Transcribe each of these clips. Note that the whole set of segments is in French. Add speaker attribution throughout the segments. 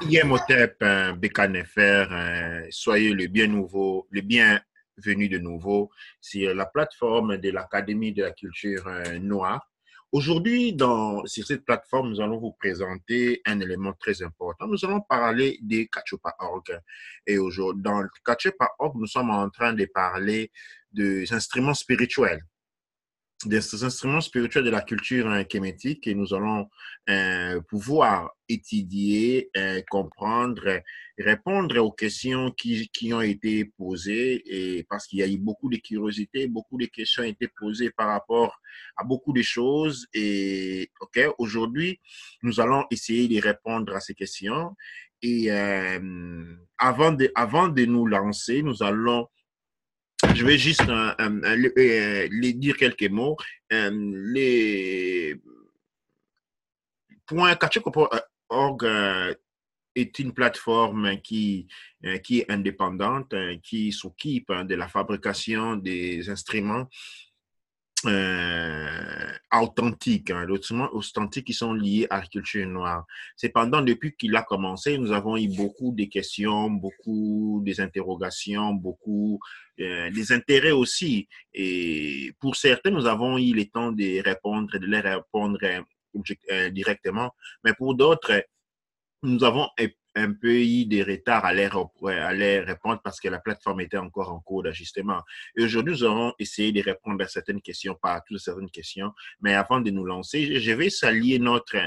Speaker 1: Yemotep, Bekanefer, soyez le bienvenu de nouveau sur la plateforme de l'Académie de la culture noire. Aujourd'hui, sur cette plateforme, nous allons vous présenter un élément très important. Nous allons parler des Kachopa.org. Et aujourd'hui, dans Kachopa.org, nous sommes en train de parler des instruments spirituels, des instruments spirituels de la culture kémétique, et nous allons pouvoir étudier, comprendre, répondre aux questions qui ont été posées, et parce qu'il y a eu beaucoup de curiosités, beaucoup de questions ont été posées par rapport à beaucoup de choses. Et aujourd'hui, nous allons essayer de répondre à ces questions. Et avant de nous lancer, je vais juste les dire quelques mots. Les Kachiko.org est une plateforme qui est indépendante, qui s'occupe de la fabrication des instruments authentiques, authentiques qui sont liés à la culture noire. Cependant, depuis qu'il a commencé, nous avons eu beaucoup de questions, beaucoup des interrogations, beaucoup des intérêts aussi. Et pour certains, nous avons eu le temps de les répondre directement, mais pour d'autres, nous avons un peu eu des retards à les répondre parce que la plateforme était encore en cours d'ajustement. Et aujourd'hui, nous allons essayer de répondre à certaines questions, pas à toutes certaines questions. Mais avant de nous lancer, je vais saluer notre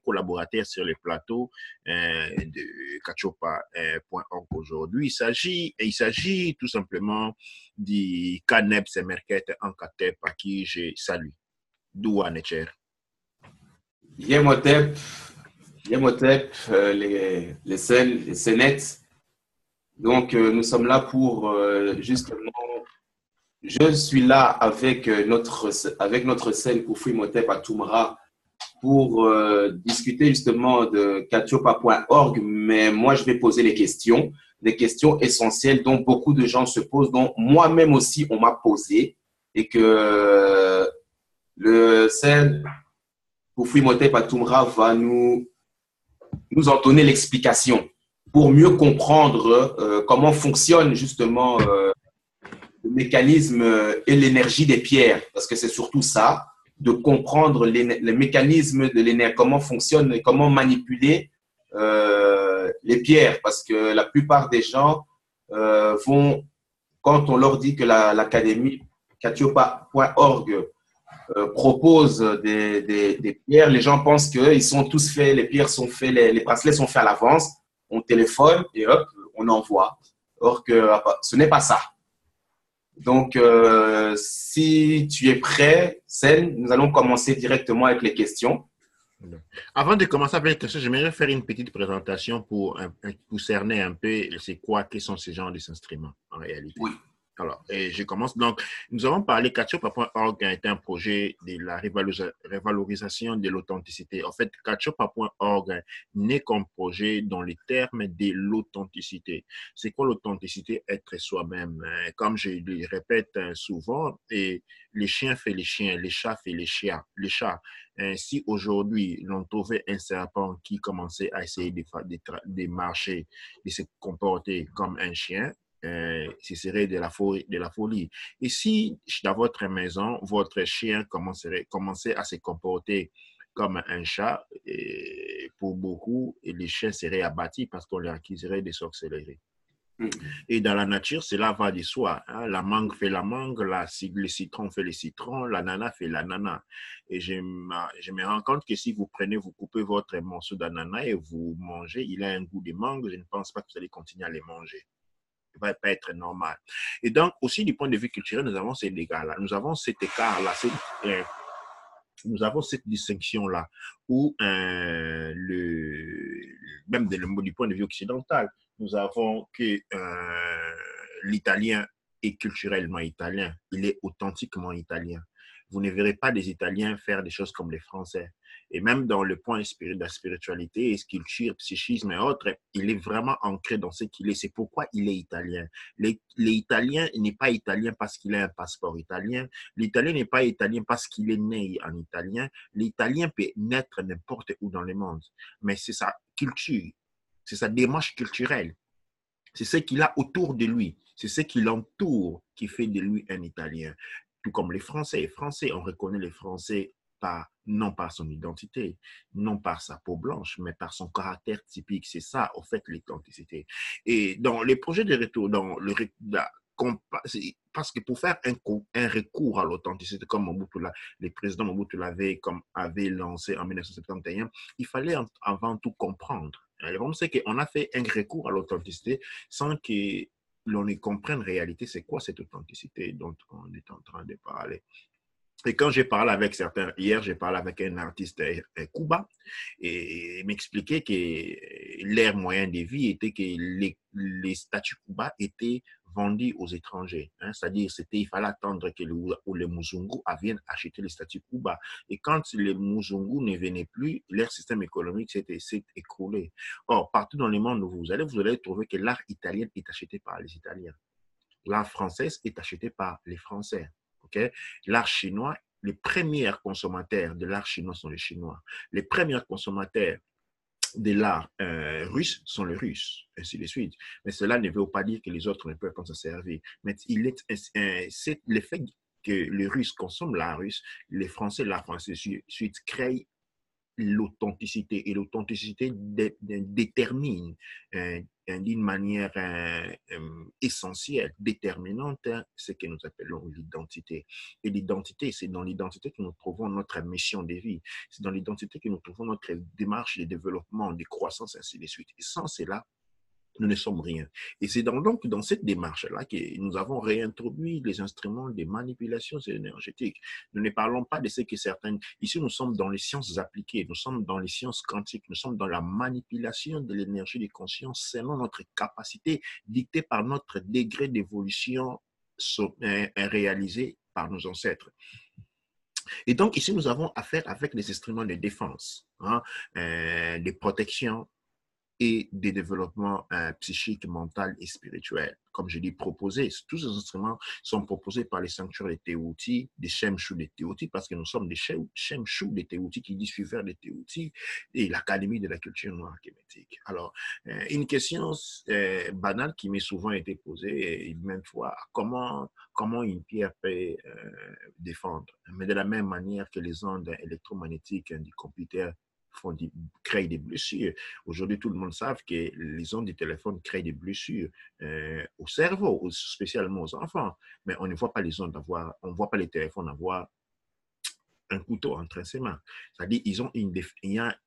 Speaker 1: collaborateur sur le plateau de Kachopa.org aujourd'hui. Il s'agit tout simplement du Caneb Semerket Ankatep à qui je salue. Doua Necher.
Speaker 2: Yemotep, les Sénètes. Donc, nous sommes là pour justement. Je suis là avec notre scène Koufou Imhotep à Toumra pour discuter justement de Kachopa.org. Mais moi, je vais poser des questions essentielles dont beaucoup de gens se posent, dont moi-même aussi on m'a posé, et que le scène Koufou Imhotep à Toumra va nous en donner l'explication pour mieux comprendre comment fonctionne justement le mécanisme et l'énergie des pierres, parce que c'est surtout ça, de comprendre les mécanismes de l'énergie, comment fonctionne et comment manipuler les pierres, parce que la plupart des gens vont, quand on leur dit que l'Académie Kachopa.org propose des pierres, les gens pensent qu'ils sont tous faits, les pierres sont faits, les bracelets sont faits à l'avance, on téléphone et hop, on envoie. Or que ce n'est pas ça. Donc, si tu es prêt, Sen, nous allons commencer directement avec les questions.
Speaker 1: Avant de commencer avec les questions, j'aimerais faire une petite présentation pour cerner un peu quels sont ces genres d'instruments en réalité.
Speaker 2: Oui.
Speaker 1: Alors, je commence. Donc, nous avons parlé, Kachopa.org est un projet de la revalorisation de l'authenticité. En fait, Kachopa.org naît comme projet dans les termes de l'authenticité. C'est quoi l'authenticité? Être soi-même. Comme je le répète souvent, et les chiens font les chiens, les chats font les chats. Si aujourd'hui, l'on trouvait un serpent qui commençait à essayer de marcher, de se comporter comme un chien, ce serait de la folie. Et si dans votre maison, votre chien commençait à se comporter comme un chat, pour beaucoup, les chiens seraient abattus parce qu'on les accuserait de sorcellerie. Et dans la nature, cela va de soi. Hein. La mangue fait la mangue, le citron fait le citron, l'ananas fait l'ananas. Et je me rends compte que si vous coupez votre morceau d'ananas et vous mangez, il a un goût de mangue, je ne pense pas que vous allez continuer à les manger. Va pas être normal. Et donc, aussi du point de vue culturel, nous avons ces dégâts-là. Nous avons cet écart-là, nous avons cette distinction-là, où même du point de vue occidental, nous avons que l'italien est culturellement italien, il est authentiquement italien. Vous ne verrez pas des Italiens faire des choses comme les Français. Et même dans le point de la spiritualité, culture, psychisme et autres, il est vraiment ancré dans ce qu'il est. C'est pourquoi il est italien. L'Italien n'est pas italien parce qu'il a un passeport italien. L'Italien n'est pas italien parce qu'il est né en italien. L'Italien peut naître n'importe où dans le monde. Mais c'est sa culture c'est sa démarche culturelle. C'est ce qu'il a autour de lui. C'est ce qui l'entoure qui fait de lui un Italien. Tout comme les Français. Les Français, on reconnaît les Français non par son identité, non par sa peau blanche, mais par son caractère typique. C'est ça, en fait, l'authenticité. Et dans les projets de retour, dans le parce que pour faire un recours à l'authenticité, comme les présidents Mobutu avait lancé en 1971, il fallait avant tout comprendre. Le problème, c'est qu'on a fait un recours à l'authenticité sans que l'on y comprenne en réalité c'est quoi cette authenticité dont on est en train de parler. Et quand j'ai parlé avec certains, hier, j'ai parlé avec un artiste Cuba et il m'expliquait que l'ère moyenne de vie était que les statues Cuba étaient vendues aux étrangers. Hein, c'est-à-dire, il fallait attendre que les Muzungu viennent acheter les statues Cuba. Et quand les Muzungu ne venaient plus, leur système économique s'est écroulé. Or, partout dans le monde où vous allez trouver que l'art italien est acheté par les Italiens. L'art français est acheté par les Français. Okay? L'art chinois, les premiers consommateurs de l'art chinois sont les Chinois. Les premiers consommateurs de l'art russe sont les Russes, ainsi de suite. Mais cela ne veut pas dire que les autres ne peuvent pas s'en servir. Mais c'est le fait que les Russes consomment l'art russe, les Français, l'art français, suite créent l'authenticité. Et l'authenticité détermine d'une manière essentielle, déterminante, ce que nous appelons l'identité. Et l'identité, c'est dans l'identité que nous trouvons notre mission de vie. C'est dans l'identité que nous trouvons notre démarche de développement, de croissance, ainsi de suite. Et sans cela, nous ne sommes rien. Et c'est donc dans cette démarche-là que nous avons réintroduit les instruments de manipulation énergétique. Nous ne parlons pas de ce que certains... Ici, nous sommes dans les sciences appliquées, nous sommes dans les sciences quantiques, nous sommes dans la manipulation de l'énergie de conscience selon notre capacité dictée par notre degré d'évolution réalisé par nos ancêtres. Et donc, ici, nous avons affaire avec des instruments de défense, de protection, et des développements psychiques, mentaux et spirituels. Comme je dis, proposés. Tous ces instruments sont proposés par les sanctuaires des Tehuti, des Shemshu des Tehuti, parce que nous sommes des Shemshu des Tehuti qui disent suivre des Tehuti et l'Académie de la culture noire kémétique. Alors, une question banale qui m'est souvent été posée, et même fois, comment une pierre peut défendre? Mais de la même manière que les ondes électromagnétiques du computer créent des blessures. Aujourd'hui, tout le monde sait que les ondes du téléphone créent des blessures au cerveau, spécialement aux enfants. Mais on ne voit pas les ondes on ne voit pas les téléphones avoir un couteau entre ses mains. C'est-à-dire il y a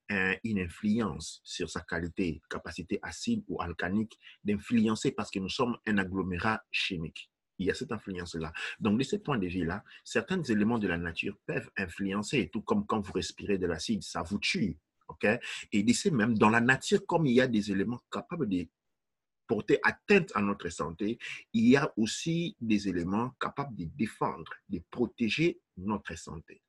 Speaker 1: une influence sur sa qualité, capacité acide ou alcanique d'influencer parce que nous sommes un agglomérat chimique. Il y a cette influence-là. Donc, de ce point de vue-là, certains éléments de la nature peuvent influencer, tout comme quand vous respirez de l'acide, ça vous tue. Okay? Et d'ici même, dans la nature, comme il y a des éléments capables de porter atteinte à notre santé, il y a aussi des éléments capables de défendre, de protéger notre santé.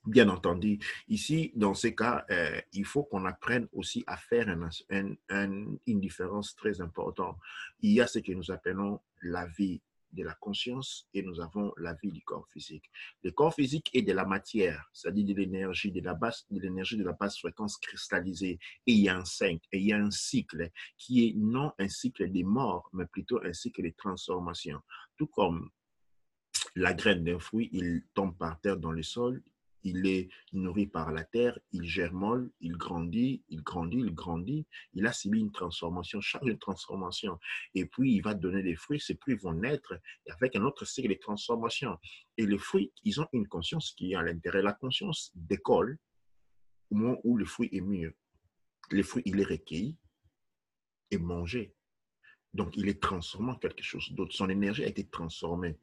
Speaker 1: Bien entendu, ici, dans ces cas, il faut qu'on apprenne aussi à faire une différence très importante. Il y a ce que nous appelons la vie de la conscience et nous avons la vie du corps physique. Le corps physique est de la matière, c'est-à-dire de l'énergie de la basse fréquence cristallisée. Et il y a il y a un cycle qui est non un cycle des morts, mais plutôt un cycle de transformation. Tout comme la graine d'un fruit, il tombe par terre dans le sol, il est nourri par la terre, il germole, il grandit, il a subi une transformation, chaque transformation. Et puis, il va donner des fruits, ces fruits vont naître avec un autre cycle de transformation. Et les fruits, ils ont une conscience qui est à l'intérieur. La conscience décolle au moment où le fruit est mûr. Le fruit, il est recueilli et mangé. Donc, il est transformé en quelque chose d'autre. Son énergie a été transformée.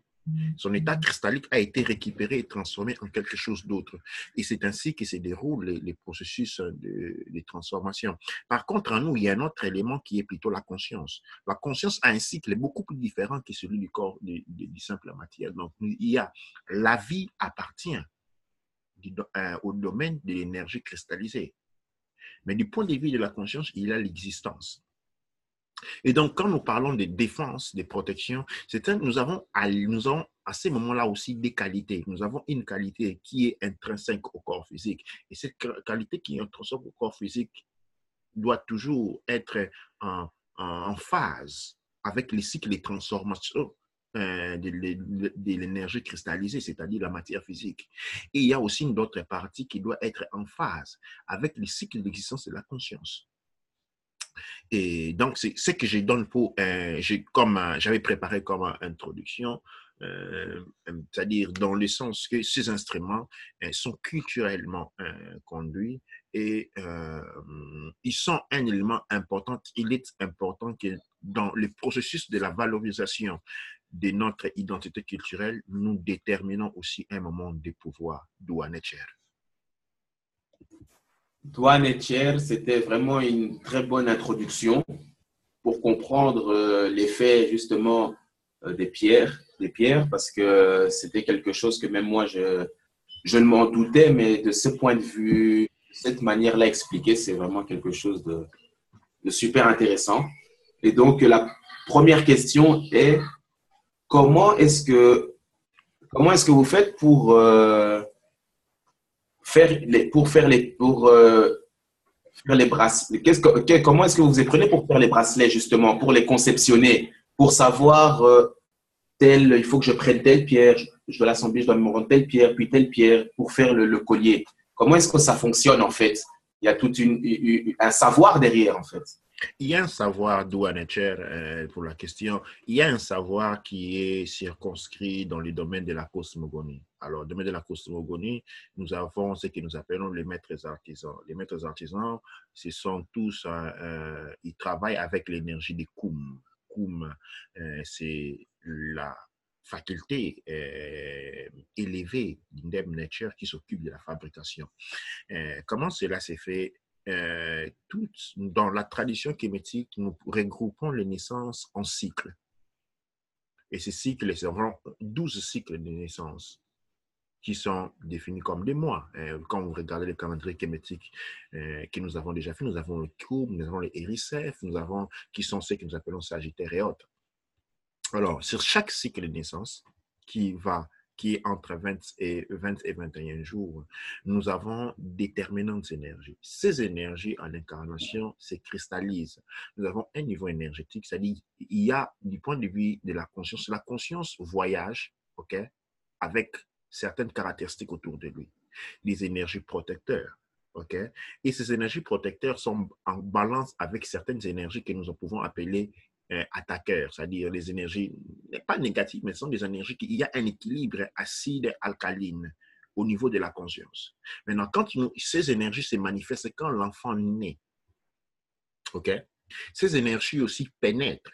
Speaker 1: Son état cristallique a été récupéré et transformé en quelque chose d'autre. Et c'est ainsi que se déroulent les processus de transformation. Par contre, en nous, il y a un autre élément qui est plutôt la conscience. La conscience a un cycle beaucoup plus différent que celui du corps, du simple matière. Donc, il y a la vie appartient au domaine de l'énergie cristallisée. Mais du point de vue de la conscience, il y a l'existence. Et donc, quand nous parlons de défense, de protection, nous avons à ces moments-là aussi des qualités. Nous avons une qualité qui est intrinsèque au corps physique. Et cette qualité qui est intrinsèque au corps physique doit toujours être en phase avec les cycles de transformation de l'énergie cristallisée, c'est-à-dire la matière physique. Et il y a aussi une autre partie qui doit être en phase avec les cycles d'existence de la conscience. Et donc, c'est ce que je donne pour, j'avais préparé comme introduction, c'est-à-dire dans le sens que ces instruments sont culturellement conduits et ils sont un élément important. Il est important que dans le processus de la valorisation de notre identité culturelle, nous déterminons aussi un moment de pouvoir douanier.
Speaker 2: Douane et Thiers, c'était vraiment une très bonne introduction pour comprendre l'effet justement des pierres, parce que c'était quelque chose que même moi, je ne m'en doutais, mais de ce point de vue, cette manière-là expliquée, c'est vraiment quelque chose de super intéressant. Et donc, la première question est, comment est-ce que vous faites pour faire les bracelets? Comment est-ce que vous vous y prenez pour faire les bracelets, justement, pour les conceptionner, pour savoir il faut que je prenne telle pierre, je dois l'assembler, je dois me rendre telle pierre, puis telle pierre pour faire le collier. Comment est-ce que ça fonctionne, en fait? Il y a tout un savoir derrière, en fait.
Speaker 1: Il y a un savoir, douanier, pour la question, il y a un savoir qui est circonscrit dans le domaine de la cosmogonie. Alors, dans le domaine de la cosmogonie, nous avons ce que nous appelons les maîtres artisans. Les maîtres artisans, ce sont tous, ils travaillent avec l'énergie des Koum. Koum, c'est la faculté élevée d'Indem Nature qui s'occupe de la fabrication. Comment cela s'est fait? Dans la tradition kémétique, nous regroupons les naissances en cycles. Et ces cycles seront 12 cycles de naissance qui sont définis comme des mois. Quand vous regardez le calendrier kémétique que nous avons déjà fait, nous avons le Koum, nous avons les Éricèphes, nous avons qui sont ceux que nous appelons Sagittaire et autres. Alors, sur chaque cycle de naissance qui est entre 20 et 21 jours, nous avons déterminantes énergies. Ces énergies en incarnation se cristallisent. Nous avons un niveau énergétique, c'est-à-dire il y a du point de vue de la conscience voyage, ok, avec certaines caractéristiques autour de lui. Les énergies protecteurs, ok, et ces énergies protecteurs sont en balance avec certaines énergies que nous pouvons appeler attaqueurs, c'est-à-dire les énergies, pas négatives, mais ce sont des énergies il y a un équilibre acide-alcaline au niveau de la conscience. Maintenant, quand ces énergies se manifestent quand l'enfant naît, ok, ces énergies aussi pénètrent.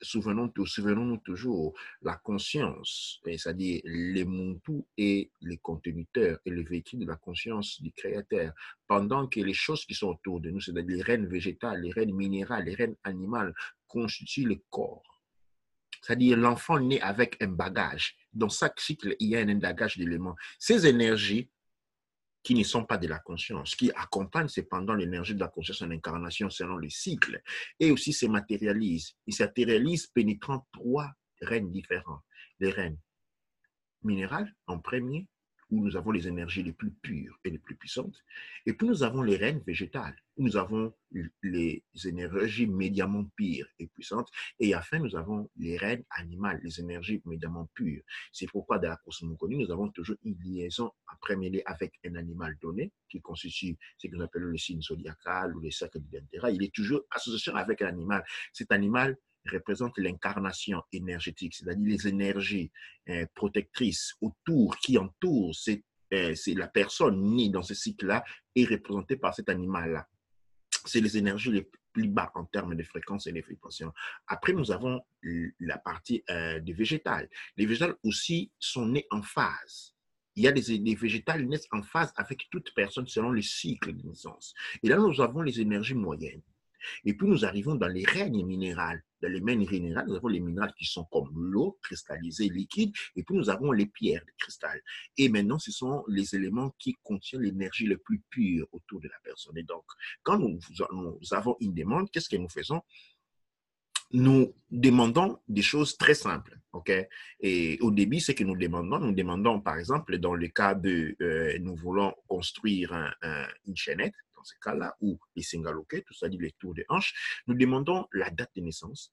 Speaker 1: Souvenons-nous toujours, la conscience, c'est-à-dire les muntu et les conteniteurs et les véhicules de la conscience du Créateur, pendant que les choses qui sont autour de nous, c'est-à-dire les rênes végétales, les rênes minérales, les rênes animales, constituent le corps. C'est-à-dire l'enfant naît avec un bagage. Dans chaque cycle, il y a un bagage d'éléments. Ces énergies qui ne sont pas de la conscience, qui accompagnent cependant l'énergie de la conscience en incarnation selon le cycle, et aussi se matérialisent. Ils se matérialisent pénétrant 3 règnes différents. Les règnes minérales en premier, où nous avons les énergies les plus pures et les plus puissantes. Et puis nous avons les règnes végétales, où nous avons les énergies médialement pures et puissantes. Et enfin, nous avons les règnes animales, les énergies médialement pures. C'est pourquoi dans la cosmogonie, nous avons toujours une liaison après mêlée avec un animal donné, qui constitue ce que nous appelons le signe zodiacal ou le cercle d'intérêt. Il est toujours associé avec un animal. Cet animal représente l'incarnation énergétique, c'est-à-dire les énergies protectrices autour, qui entourent c'est la personne née dans ce cycle-là est représentée par cet animal-là. C'est les énergies les plus bas en termes de fréquence et de vibrations. Après, nous avons la partie des végétales. Les végétales aussi sont nés en phase. Il y a des végétales naissent en phase avec toute personne selon le cycle de naissance. Et là, nous avons les énergies moyennes. Et puis, nous arrivons dans les règnes minérales. Dans les règnes minérales, nous avons les minérales qui sont comme l'eau, cristallisée, liquide, et puis nous avons les pierres de cristal. Et maintenant, ce sont les éléments qui contiennent l'énergie la plus pure autour de la personne. Et donc, quand nous avons une demande, qu'est-ce que nous faisons? Nous demandons des choses très simples, ok? Et au début, ce que nous demandons par exemple, dans le cas de nous voulons construire une chaînette. dans ce cas-là, ou les singaloquettes, c'est-à-dire les tours de hanches, nous demandons la date de naissance.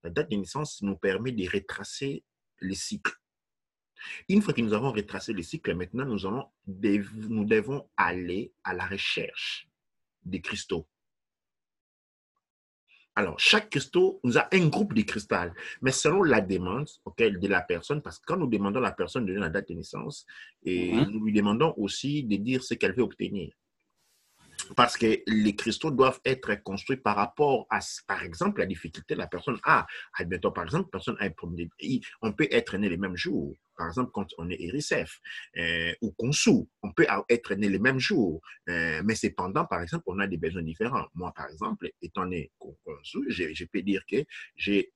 Speaker 1: La date de naissance nous permet de retracer les cycles. Une fois que nous avons retracé les cycles, maintenant, nous devons aller à la recherche des cristaux. Alors, chaque cristaux nous a un groupe de cristals, mais selon la demande de la personne, parce que quand nous demandons à la personne de donner la date de naissance, et nous lui demandons aussi de dire ce qu'elle veut obtenir. Parce que les cristaux doivent être construits par rapport à, par exemple, la difficulté de la personne a. Admettons, par exemple, personne a un problème. On peut être né les mêmes jours. Par exemple, quand on est Éricef ou Konsou, on peut être né les mêmes jours. Mais cependant, par exemple, on a des besoins différents. Moi, par exemple, étant né Konsou, je peux dire que j'ai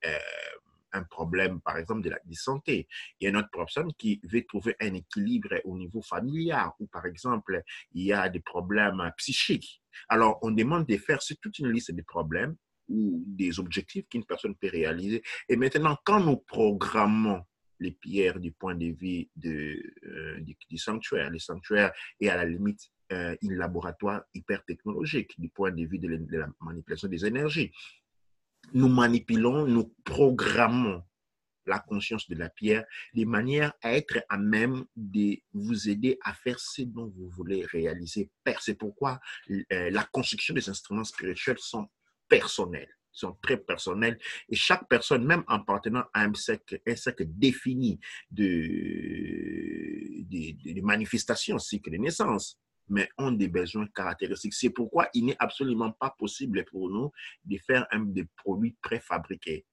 Speaker 1: un problème, par exemple, de santé. Il y a une autre personne qui veut trouver un équilibre au niveau familial ou, par exemple, il y a des problèmes psychiques. Alors, on demande de faire toute une liste de problèmes ou des objectifs qu'une personne peut réaliser. Et maintenant, quand nous programmons les pierres du point de vue du sanctuaire, le sanctuaire est à la limite un laboratoire hyper technologique du point de vue de la manipulation des énergies. Nous manipulons, nous programmons la conscience de la pierre de manière à être à même de vous aider à faire ce dont vous voulez réaliser. C'est pourquoi la construction des instruments spirituels sont personnels, sont très personnels, et chaque personne, même en appartenant à un cercle défini de manifestations, cycle de naissance, mais ont des besoins caractéristiques. C'est pourquoi il n'est absolument pas possible pour nous de faire des produits préfabriqués.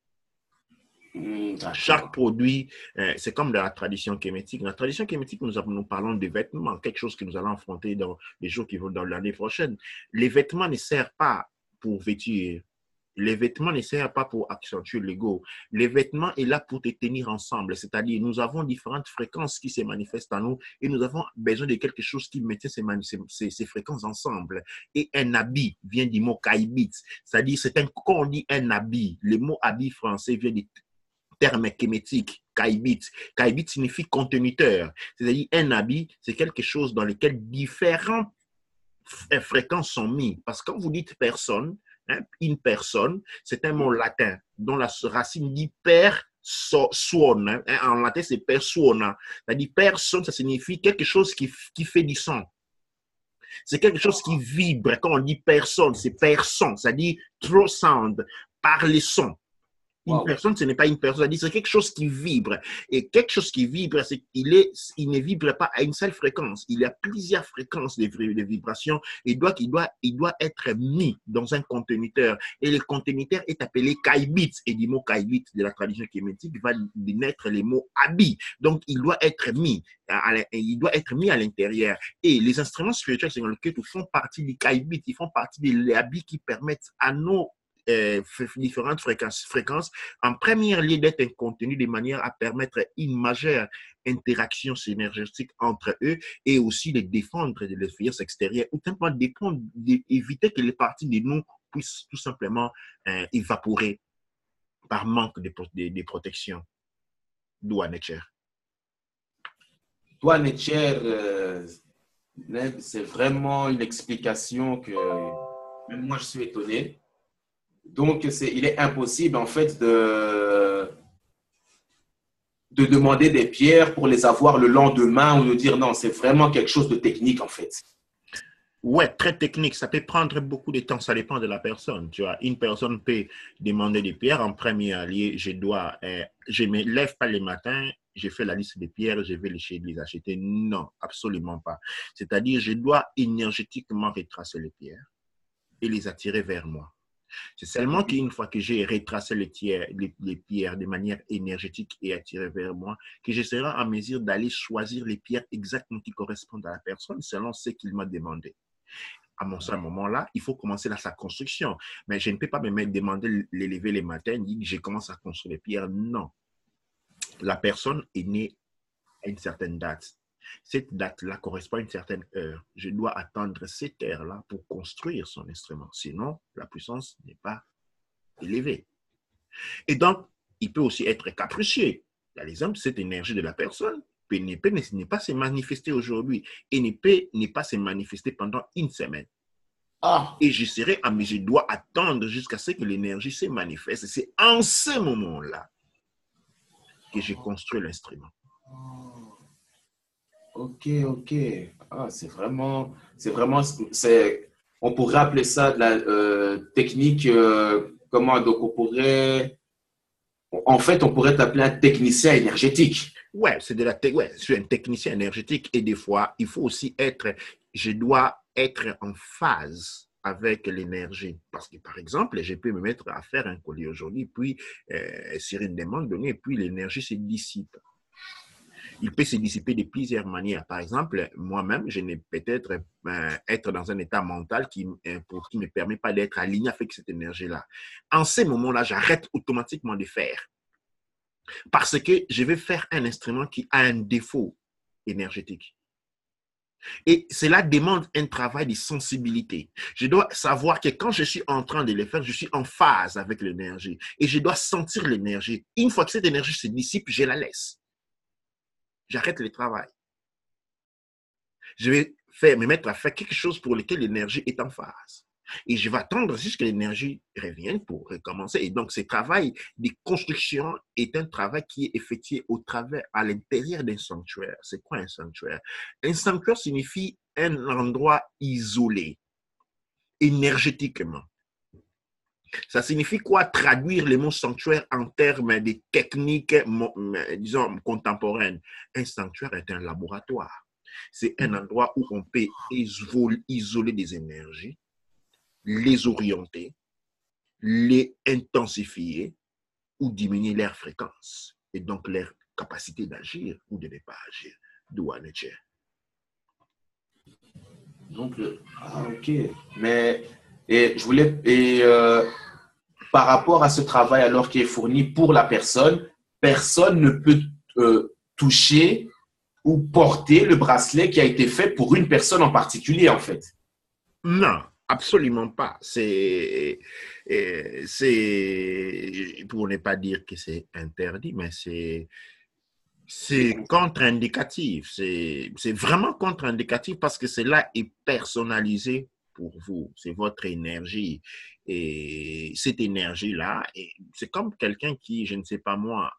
Speaker 1: Chaque produit, c'est comme dans la tradition kémétique. Dans la tradition kémétique, nous parlons de vêtements, quelque chose que nous allons affronter dans les jours qui vont dans l'année prochaine. Les vêtements ne servent pas pour vêtir. Les vêtements ne servent pas pour accentuer l'ego. Les vêtements sont là pour te tenir ensemble. C'est-à-dire, nous avons différentes fréquences qui se manifestent en nous et nous avons besoin de quelque chose qui mettait ces fréquences ensemble. Et un habit vient du mot kaibit. C'est-à-dire, quand on dit un habit, le mot habit français vient du terme kémétique, kaibit. Kaibit signifie conteneur. C'est-à-dire, un habit, c'est quelque chose dans lequel différentes fréquences sont mises. Parce que quand vous dites personne, une personne, c'est un mot latin dont la racine dit suona. En latin, c'est persona. C'est-à-dire, personne, ça signifie quelque chose qui fait du son. C'est quelque chose qui vibre. Quand on dit personne, c'est person. C'est-à-dire, through sound, par les sons. Une personne, ce n'est pas une personne, c'est quelque chose qui vibre. Et quelque chose qui vibre, c'est qu'il ne vibre pas à une seule fréquence. Il y a plusieurs fréquences de vibrations et il doit être mis dans un conteneur. Et le conteneur est appelé kaibit. Et du mot kaibit de la tradition kémétique va naître les mots habit. Donc, il doit être mis. Il doit être mis à l'intérieur. Et les instruments spirituels, c'est dans lequel ils font partie du kaibit. Ils font partie des habits qui permettent à nos différentes fréquences, en première lieu d'être un contenu de manière à permettre une majeure interaction synergétique entre eux et aussi de défendre de l'influence extérieure ou simplement d'éviter que les parties de nous puissent tout simplement évaporer par manque de protection. D'où Netcher.
Speaker 2: Toi, Netcher, c'est vraiment une explication que même moi je suis étonné. Donc, il est impossible, en fait, de demander des pierres pour les avoir le lendemain ou de dire non, c'est vraiment quelque chose de technique, en fait.
Speaker 1: Ouais, très technique. Ça peut prendre beaucoup de temps. Ça dépend de la personne. Tu vois, une personne peut demander des pierres en premier lieu. Je ne me lève pas le matin, je fais la liste des pierres, je vais les acheter. Non, absolument pas. C'est-à-dire, je dois énergétiquement retracer les pierres et les attirer vers moi. C'est seulement qu'une fois que j'ai retracé les pierres de manière énergétique et attirées vers moi, que je serai en mesure d'aller choisir les pierres exactement qui correspondent à la personne selon ce qu'il m'a demandé. À ce moment-là, il faut commencer sa construction. Mais je ne peux pas me demander de l'élever les matins et dire que je commence à construire les pierres. Non. La personne est née à une certaine date. Cette date-là correspond à une certaine heure. Je dois attendre cette heure-là pour construire son instrument. Sinon, la puissance n'est pas élevée. Et donc, il peut aussi être capricieux. Par exemple, cette énergie de la personne ne peut pas se manifester aujourd'hui et ne peut pas se manifester pendant une semaine.
Speaker 2: Ah,
Speaker 1: Et je serai mais je dois attendre jusqu'à ce que l'énergie se manifeste. C'est en ce moment-là que j'ai construit l'instrument.
Speaker 2: ok, ok. Ah, on pourrait appeler ça de la technique, comment, donc en fait, on pourrait t'appeler un technicien énergétique.
Speaker 1: Ouais, ouais, je suis un technicien énergétique et des fois, il faut aussi je dois être en phase avec l'énergie. Parce que, par exemple, je peux me mettre à faire un collier aujourd'hui, puis sur une demande donnée, puis l'énergie se dissipe. Il peut se dissiper de plusieurs manières. Par exemple, moi-même, je n'ai peut-être être dans un état mental qui ne me permet pas d'être aligné avec cette énergie-là. En ces moments-là, j'arrête automatiquement de faire parce que je vais faire un instrument qui a un défaut énergétique. Et cela demande un travail de sensibilité. Je dois savoir que quand je suis en train de le faire, je suis en phase avec l'énergie. Et je dois sentir l'énergie. Une fois que cette énergie se dissipe, je la laisse. J'arrête le travail. Je vais me mettre à faire quelque chose pour lequel l'énergie est en phase. Et je vais attendre jusqu'à l'énergie revienne pour recommencer. Et donc, ce travail de construction est un travail qui est effectué à l'intérieur d'un sanctuaire. C'est quoi un sanctuaire? Un sanctuaire signifie un endroit isolé, énergétiquement. Ça signifie quoi traduire le mot sanctuaire en termes de techniques, disons, contemporaines? Un sanctuaire est un laboratoire. C'est un endroit où on peut isoler des énergies, les orienter, les intensifier ou diminuer leur fréquence et donc leur capacité d'agir ou de ne pas agir. D'où en est-il?
Speaker 2: Donc, ok. Mais, par rapport à ce travail alors qui est fourni pour la personne, personne ne peut toucher ou porter le bracelet qui a été fait pour une personne en particulier, en fait.
Speaker 1: Non, absolument pas. Pour ne pas dire que c'est interdit, mais c'est contre-indicatif. C'est vraiment contre-indicatif parce que cela est personnalisé pour vous. C'est votre énergie. Et cette énergie-là, c'est comme quelqu'un qui, je ne sais pas moi,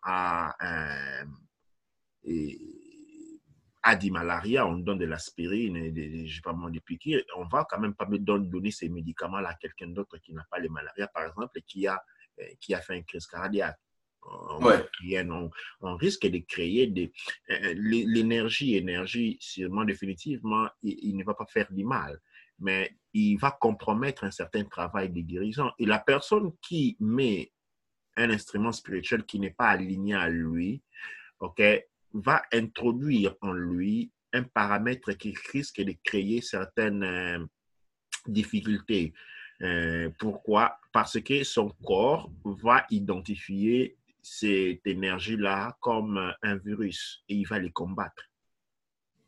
Speaker 1: et, a du malaria, on donne de l'aspirine, je sais pas moi, des piqûres, on va quand même pas donner ces médicaments-là à quelqu'un d'autre qui n'a pas le malaria, par exemple, et qui a fait une crise cardiaque.
Speaker 2: Ouais.
Speaker 1: On risque de créer l'énergie, sûrement définitivement, il ne va pas faire du mal, mais il va compromettre un certain travail de guérison. Et la personne qui met un instrument spirituel qui n'est pas aligné à lui, ok, va introduire en lui un paramètre qui risque de créer certaines difficultés. Pourquoi? Parce que son corps va identifier cette énergie-là comme un virus et il va les combattre.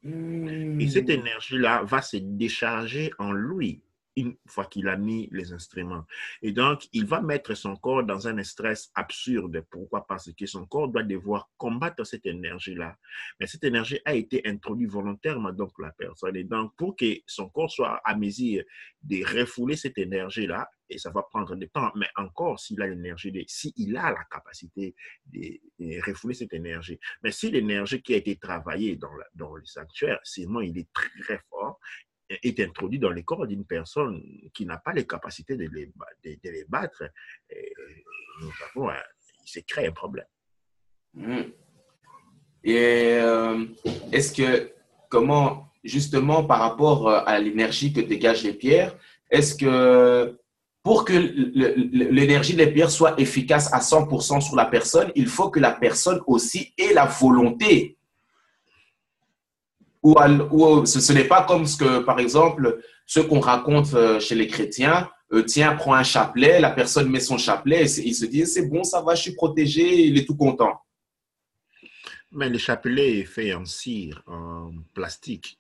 Speaker 1: Et cette
Speaker 2: Mmh.
Speaker 1: énergie-là va se décharger en lui une fois qu'il a mis les instruments. Et donc, il va mettre son corps dans un stress absurde. Pourquoi? Parce que son corps doit devoir combattre cette énergie-là. Mais cette énergie a été introduite volontairement donc la personne. Et donc, pour que son corps soit à mesure de refouler cette énergie-là, et ça va prendre du temps, mais encore s'il a l'énergie, s'il a la capacité de refouler cette énergie. Mais si l'énergie qui a été travaillée dans le sanctuaire, sinon il est très fort, est introduit dans le corps d'une personne qui n'a pas les capacités de les battre, nous avons, il se crée un problème.
Speaker 2: Mmh. Et est-ce que, comment, justement, par rapport à l'énergie que dégagent les pierres, est-ce que pour que l'énergie des pierres soit efficace à 100% sur la personne, il faut que la personne aussi ait la volonté ou ce n'est pas comme ce que, par exemple, ce qu'on raconte chez les chrétiens, tiens, prends un chapelet, la personne met son chapelet, et il se dit, c'est bon, ça va, je suis protégé, il est tout content.
Speaker 1: Mais le chapelet est fait en cire, en plastique.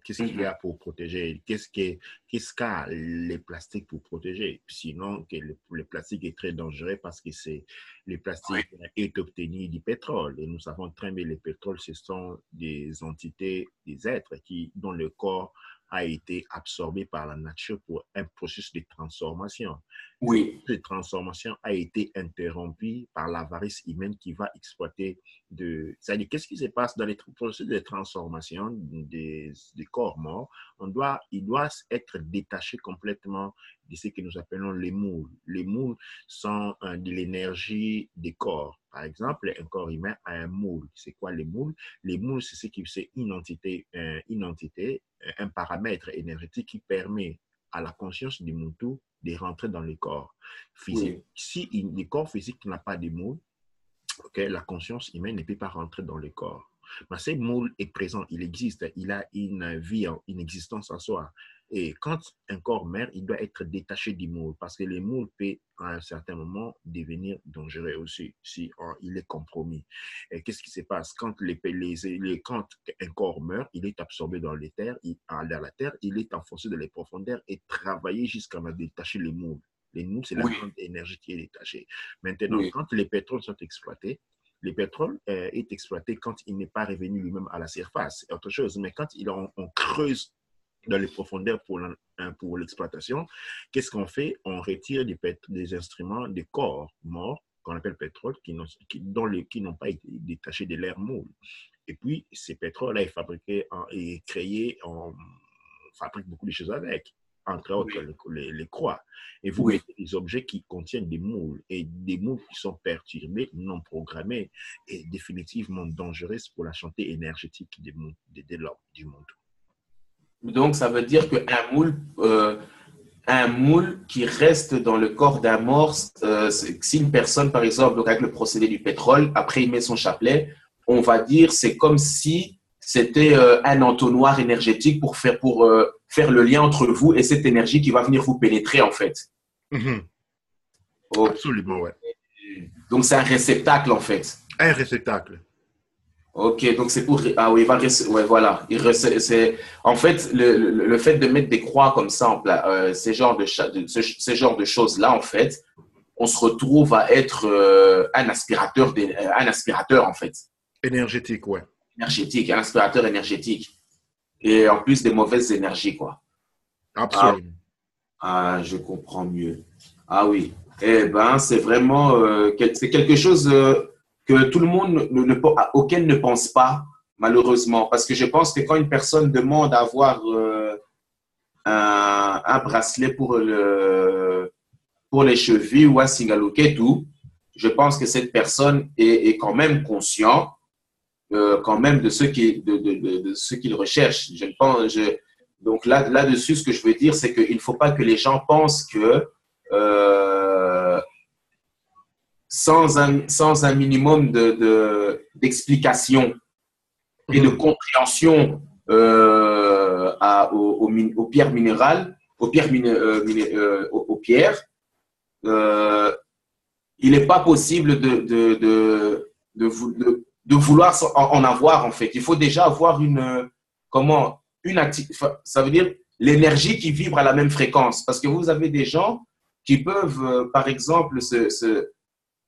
Speaker 1: Qu'est-ce qu'il y
Speaker 2: Mhm.
Speaker 1: a pour protéger? Qu'est-ce qu'a les plastiques pour protéger? Sinon, que le plastique est très dangereux parce que le plastique est obtenu du pétrole. Et nous savons très bien que le pétrole, ce sont des entités, des êtres dont le corps a été absorbé par la nature pour un processus de transformation.
Speaker 2: Oui.
Speaker 1: Cette transformation a été interrompue par l'avarice humaine qui va exploiter c'est-à-dire, qu'est-ce qui se passe dans les processus de transformation des corps morts? Il doit être détaché complètement de ce que nous appelons les moules. Les moules sont de l'énergie des corps. Par exemple, un corps humain a un moule. C'est quoi les moules? Les moules, c'est une entité, un paramètre énergétique qui permet à la conscience du Muntu de rentrer dans le corps physique. Oui. Si le corps physique n'a pas de moule, la conscience humaine ne peut pas rentrer dans le corps. Mais ce moule est présent, il existe, il a une vie, une existence en soi. Et quand un corps meurt, il doit être détaché du moule parce que le moule peut, à un certain moment, devenir dangereux aussi si il est compromis. Et qu'est-ce qui se passe? Quand un corps meurt, il est absorbé dans la terre, il est enfoncé dans les profondeurs et travaillé jusqu'à détacher le moule. Les moules, c'est la grande énergie qui est détachée. Maintenant, quand les pétroles sont exploités, le pétrole est exploité quand il n'est pas revenu lui-même à la surface. C'est autre chose. Mais quand on creuse dans les profondeurs pour l'exploitation, qu'est-ce qu'on fait? On retire des instruments, des corps morts, qu'on appelle pétrole, qui n'ont pas été détachés de l'air moule. Et puis, ces pétroles-là est fabriqué et créé, on fabrique beaucoup de choses avec. Entre autres, les croix. Et vous mettez des objets qui contiennent des moules, et des moules qui sont perturbés, non programmés, et définitivement dangereux pour la santé énergétique de l'homme, du monde.
Speaker 2: Donc, ça veut dire qu'un moule qui reste dans le corps d'un mort, si une personne, par exemple, donc avec le procédé du pétrole, après il met son chapelet, on va dire c'est comme si c'était un entonnoir énergétique pour faire le lien entre vous et cette énergie qui va venir vous pénétrer, en fait.
Speaker 1: Mm-hmm. Okay. Absolument, ouais.
Speaker 2: Donc, c'est un réceptacle, en fait.
Speaker 1: Un réceptacle.
Speaker 2: Ok, donc c'est pour… Ah oui, voilà. En fait, le fait de mettre des croix comme ça, ce genre de choses-là, en fait, on se retrouve à être un aspirateur, en fait.
Speaker 1: Énergétique, ouais.
Speaker 2: Énergétique, un aspirateur énergétique. Et en plus des mauvaises énergies, quoi.
Speaker 1: Absolument.
Speaker 2: Je comprends mieux. Ah oui. Eh ben, c'est vraiment… c'est quelque chose… que tout le monde auquel ne pense pas, malheureusement. Parce que je pense que quand une personne demande à avoir un bracelet pour les chevilles ou un singaloquet, tout, je pense que cette personne est quand même conscient quand même de ce qu'il recherche. Donc là-dessus, ce que je veux dire, c'est qu'il ne faut pas que les gens pensent que sans un minimum d'explication et de compréhension aux pierres minérales, aux pierres, il n'est pas possible de vouloir en avoir, en fait. Il faut déjà avoir ça veut dire l'énergie qui vibre à la même fréquence. Parce que vous avez des gens qui peuvent, par exemple,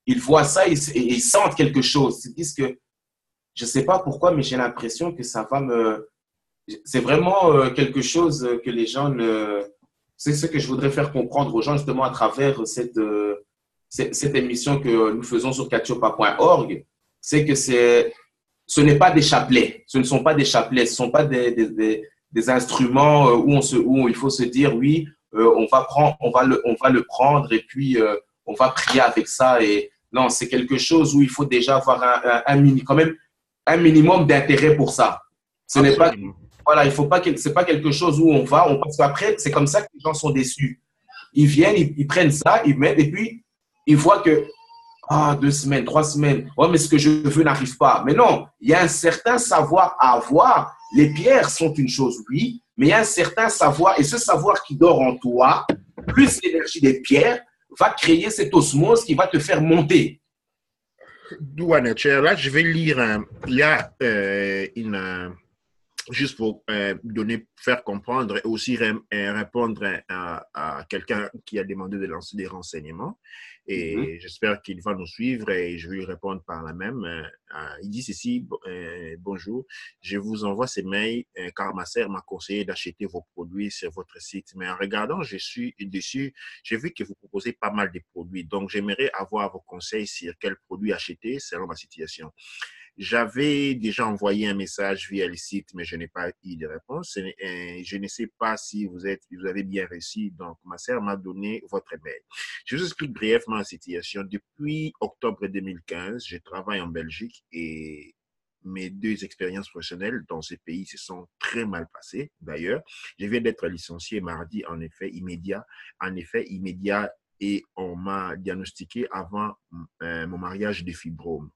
Speaker 2: ils voient ça et ils sentent quelque chose. Ils disent que, je ne sais pas pourquoi, mais j'ai l'impression que ça va c'est vraiment quelque chose que les gens c'est ce que je voudrais faire comprendre aux gens justement à travers cette émission que nous faisons sur katiopa.org. C'est que ce n'est pas des chapelets. Ce ne sont pas des chapelets. Ce ne sont pas des instruments où il faut se dire, oui, on va le prendre et puis on va prier avec ça. Et non, c'est quelque chose où il faut déjà avoir quand même un minimum d'intérêt pour ça. Ce n'est pas, voilà, il faut pas c'est pas quelque chose où parce qu'après, c'est comme ça que les gens sont déçus. Ils viennent, ils prennent ça, ils mettent et puis ils voient que 2 semaines, 3 semaines, ouais, mais ce que je veux n'arrive pas. Mais non, il y a un certain savoir à avoir. Les pierres sont une chose, oui, mais il y a un certain savoir et ce savoir qui dort en toi, plus l'énergie des pierres, va créer cette osmose qui va te faire monter.
Speaker 1: Là, je vais lire. Il y a juste pour faire comprendre et aussi répondre à quelqu'un qui a demandé de lancer des renseignements.
Speaker 2: Mhm.
Speaker 1: Et j'espère qu'il va nous suivre et je vais lui répondre par la même. Il dit ceci, bonjour, je vous envoie ces mails car ma sœur m'a conseillé d'acheter vos produits sur votre site. Mais en regardant, je suis dessus, j'ai vu que vous proposez pas mal de produits. Donc, j'aimerais avoir vos conseils sur quels produits acheter selon ma situation. J'avais déjà envoyé un message via le site, mais je n'ai pas eu de réponse. Je ne sais pas si vous avez bien reçu. Donc, ma sœur m'a donné votre mail. Je vous explique brièvement la situation. Depuis octobre 2015, je travaille en Belgique et mes 2 expériences professionnelles dans ce pays se sont très mal passées. D'ailleurs, je viens d'être licencié mardi, en effet immédiat, et on m'a diagnostiqué avant mon mariage de fibrome.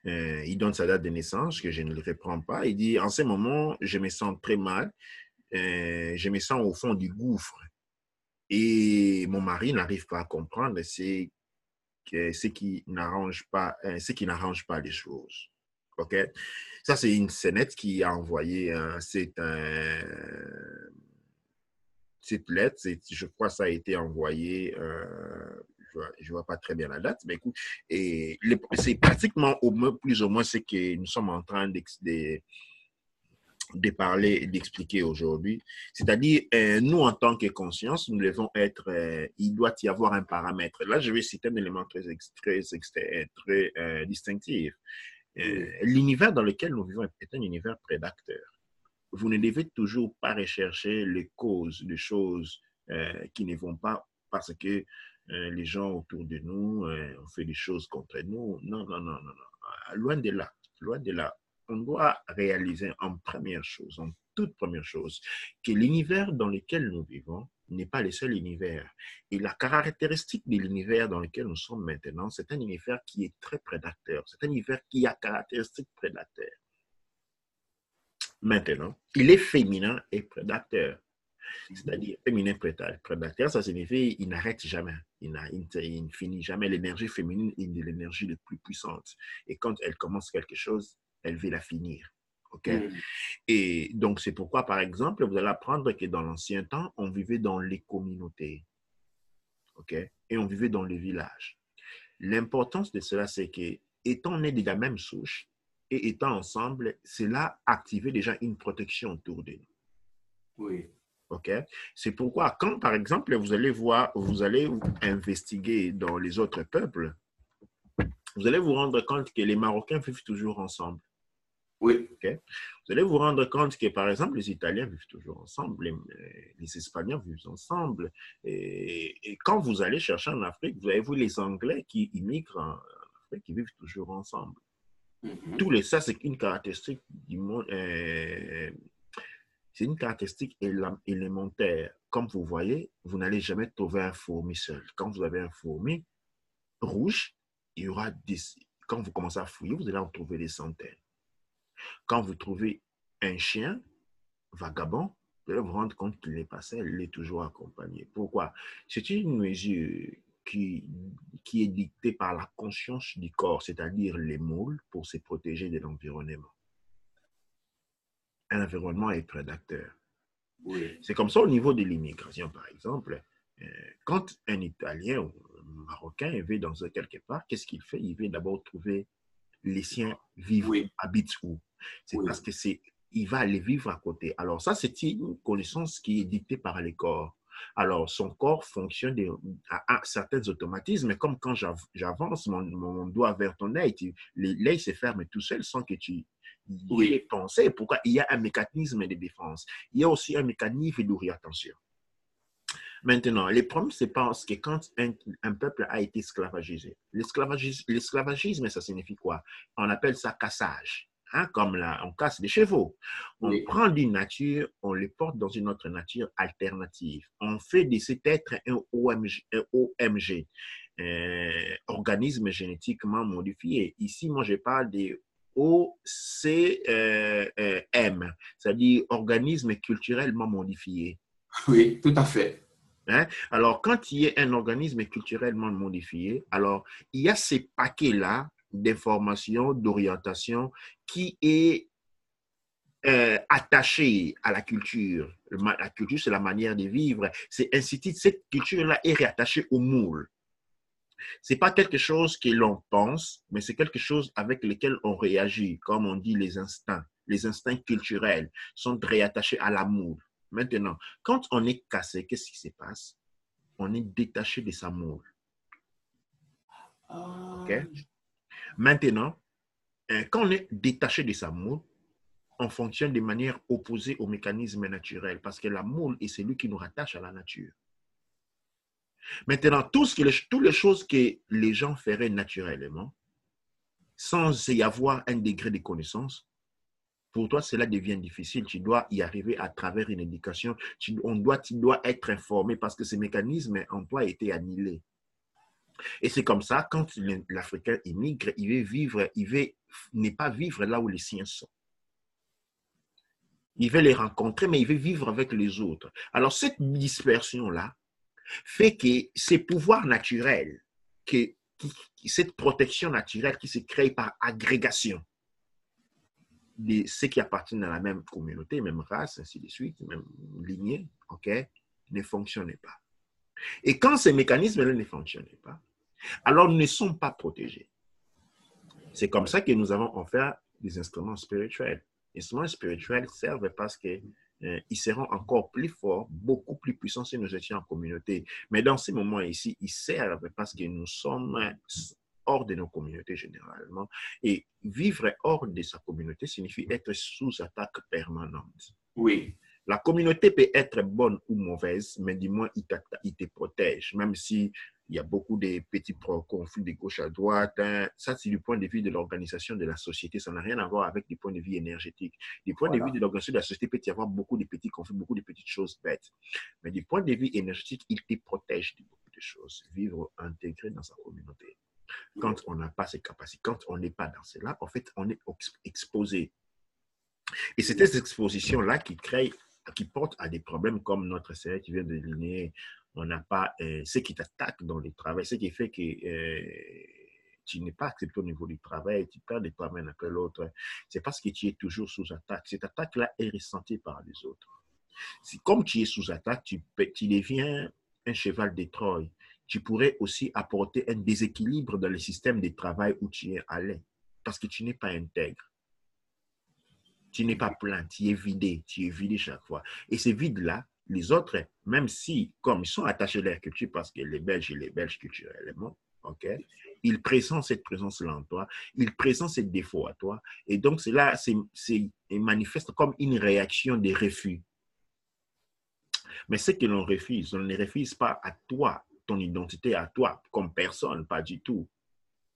Speaker 1: Il donne sa date de naissance, que je ne le reprends pas. Il dit, en ce moment, je me sens très mal. Je me sens au fond du gouffre. Et mon mari n'arrive pas à comprendre ce qui n'arrange pas les choses. OK? Ça, c'est une scénette qui a envoyé cette lettre. Je crois que ça a été envoyé je vois pas très bien la date, mais écoute, et c'est pratiquement plus ou moins ce que nous sommes en train de parler et d'expliquer aujourd'hui. C'est-à-dire, nous, en tant que conscience, nous devons être, il doit y avoir un paramètre. Là, je vais citer un élément très distinctif.
Speaker 2: Oui.
Speaker 1: L'univers dans lequel nous vivons est un univers prédateur. Vous ne devez toujours pas rechercher les causes de choses qui ne vont pas parce que les gens autour de nous ont fait des choses contre nous. Non, non, non, non, non. Loin de là, loin de là. On doit réaliser en toute première chose, que l'univers dans lequel nous vivons n'est pas le seul univers. Et la caractéristique de l'univers dans lequel nous sommes maintenant, c'est un univers qui est très prédateur. C'est un univers qui a caractéristiques prédateurs. Maintenant, il est féminin et prédateur. C'est-à-dire, féminin prédateur, ça signifie qu'il n'arrête jamais. Il ne finit jamais. L'énergie féminine est l'énergie la plus puissante. Et quand elle commence quelque chose, elle veut la finir. OK?
Speaker 2: Mhm.
Speaker 1: Et donc, c'est pourquoi, par exemple, vous allez apprendre que dans l'ancien temps, on vivait dans les communautés. OK? Et on vivait dans les villages. L'importance de cela, c'est que, étant nés de la même souche et étant ensemble, cela activait déjà une protection autour de nous.
Speaker 2: Oui.
Speaker 1: OK? C'est pourquoi, quand, par exemple, vous allez investiguer dans les autres peuples, vous allez vous rendre compte que les Marocains vivent toujours ensemble.
Speaker 2: Oui.
Speaker 1: Okay? Vous allez vous rendre compte que, par exemple, les Italiens vivent toujours ensemble, les Espagnols vivent ensemble. Et quand vous allez chercher en Afrique, vous avez vu les Anglais qui immigrent en Afrique, qui vivent toujours ensemble.
Speaker 2: Mhm.
Speaker 1: Ça, c'est une caractéristique du monde. C'est une caractéristique élémentaire. Comme vous voyez, vous n'allez jamais trouver un fourmi seul. Quand vous avez un fourmi rouge, il y aura quand vous commencez à fouiller, vous allez en trouver des centaines. Quand vous trouvez un chien vagabond, vous allez vous rendre compte qu'il n'est pas seul, il est toujours accompagné. Pourquoi? C'est une mesure qui est dictée par la conscience du corps, c'est-à-dire les moules, pour se protéger de l'environnement. Un environnement est prédateur.
Speaker 2: Oui.
Speaker 1: C'est comme ça au niveau de l'immigration, par exemple. Quand un Italien ou un Marocain veut dans quelque part, qu'est-ce qu'il fait? Il veut d'abord trouver les siens
Speaker 2: Oui.
Speaker 1: habitent où? C'est
Speaker 2: Oui.
Speaker 1: parce que il va aller vivre à côté. Alors ça, c'est une connaissance qui est dictée par le corps. Alors, son corps fonctionne à certains automatismes, comme quand j'avance mon doigt vers ton œil, l'œil se ferme tout seul sans que tu y aies
Speaker 2: Oui.
Speaker 1: pensé. Pourquoi? Il y a un mécanisme de défense. Il y a aussi un mécanisme d'orientation. Maintenant, le problème, c'est parce que quand un peuple a été esclavagisé, l'esclavagisme, ça signifie quoi? On appelle ça cassage. Hein, comme là, on casse des chevaux. On
Speaker 2: Oui.
Speaker 1: prend d'une nature, on les porte dans une autre nature alternative. On fait de cet être un OMG, organisme génétiquement modifié. Ici, moi, je parle des OCM, c'est-à-dire organisme culturellement modifié.
Speaker 2: Oui, tout à fait.
Speaker 1: Hein? Alors, quand il y a un organisme culturellement modifié, alors il y a ces paquets-là d'informations, d'orientation qui est attaché à la culture. La culture, c'est la manière de vivre. C'est ainsi de suite, cette culture-là est réattachée au moule. C'est pas quelque chose que l'on pense, mais c'est quelque chose avec lequel on réagit, comme on dit les instincts. Les instincts culturels sont réattachés à la moule. Maintenant, quand on est cassé, qu'est-ce qui se passe? On est détaché de sa moule. OK? Maintenant, quand on est détaché de sa moule, on fonctionne de manière opposée au mécanisme naturel parce que la moule est celui qui nous rattache à la nature. Maintenant, toutes les choses que les gens feraient naturellement, sans y avoir un degré de connaissance, pour toi, cela devient difficile. Tu dois y arriver à travers une éducation. Tu dois être informé parce que ce mécanisme en toi a été annihilé. Et c'est comme ça, quand l'Africain immigre, ne pas vivre là où les siens sont. Il veut les rencontrer, mais il veut vivre avec les autres. Alors, cette dispersion-là fait que ces pouvoirs naturels, cette protection naturelle qui se crée par agrégation de ceux qui appartiennent à la même communauté, même race, ainsi de suite, même lignée, OK, ne fonctionnait pas. Et quand ces mécanismes-là ne fonctionnaient pas, alors nous ne sommes pas protégés. C'est comme ça que nous avons offert des instruments spirituels. Les instruments spirituels servent parce que ils seront encore plus forts, beaucoup plus puissants si nous étions en communauté. Mais dans ces moments ici, ils servent parce que nous sommes hors de nos communautés généralement. Et vivre hors de sa communauté signifie être sous attaque permanente.
Speaker 2: Oui.
Speaker 1: La communauté peut être bonne ou mauvaise, mais du moins, il te protège, même si il y a beaucoup de petits conflits de gauche à droite. Hein. Ça, c'est du point de vue de l'organisation de la société. Ça n'a rien à voir avec du point de vue énergétique. Du point de vue de l'organisation de la société, peut y avoir beaucoup de petits conflits, beaucoup de petites choses bêtes. Mais du point de vue énergétique, il te protège de beaucoup de choses. Vivre intégré dans sa communauté. Quand on n'a pas ces capacités, quand on n'est pas dans cela, en fait, on est exposé. Et c'est cette exposition-là qui porte à des problèmes comme notre série qui vient de déliner. On n'a pas ce qui t'attaque dans le travail, ce qui fait que tu n'es pas accepté au niveau du travail, tu perds de toi-même après l'autre. C'est parce que tu es toujours sous attaque. Cette attaque-là est ressentie par les autres. Comme tu es sous attaque, tu deviens un cheval de Troie. Tu pourrais aussi apporter un déséquilibre dans le système de travail où tu es allé parce que tu n'es pas intègre. Tu n'es pas plein, tu es vidé chaque fois. Et ces vides-là, les autres, même si, comme ils sont attachés à leur culture, parce que les Belges culturellement, ok, ils présentent cette présence-là en toi, ils présentent ces défauts à toi, et donc cela manifeste comme une réaction de refus. Mais ce que l'on refuse, on ne refuse pas à toi, ton identité à toi, comme personne, pas du tout.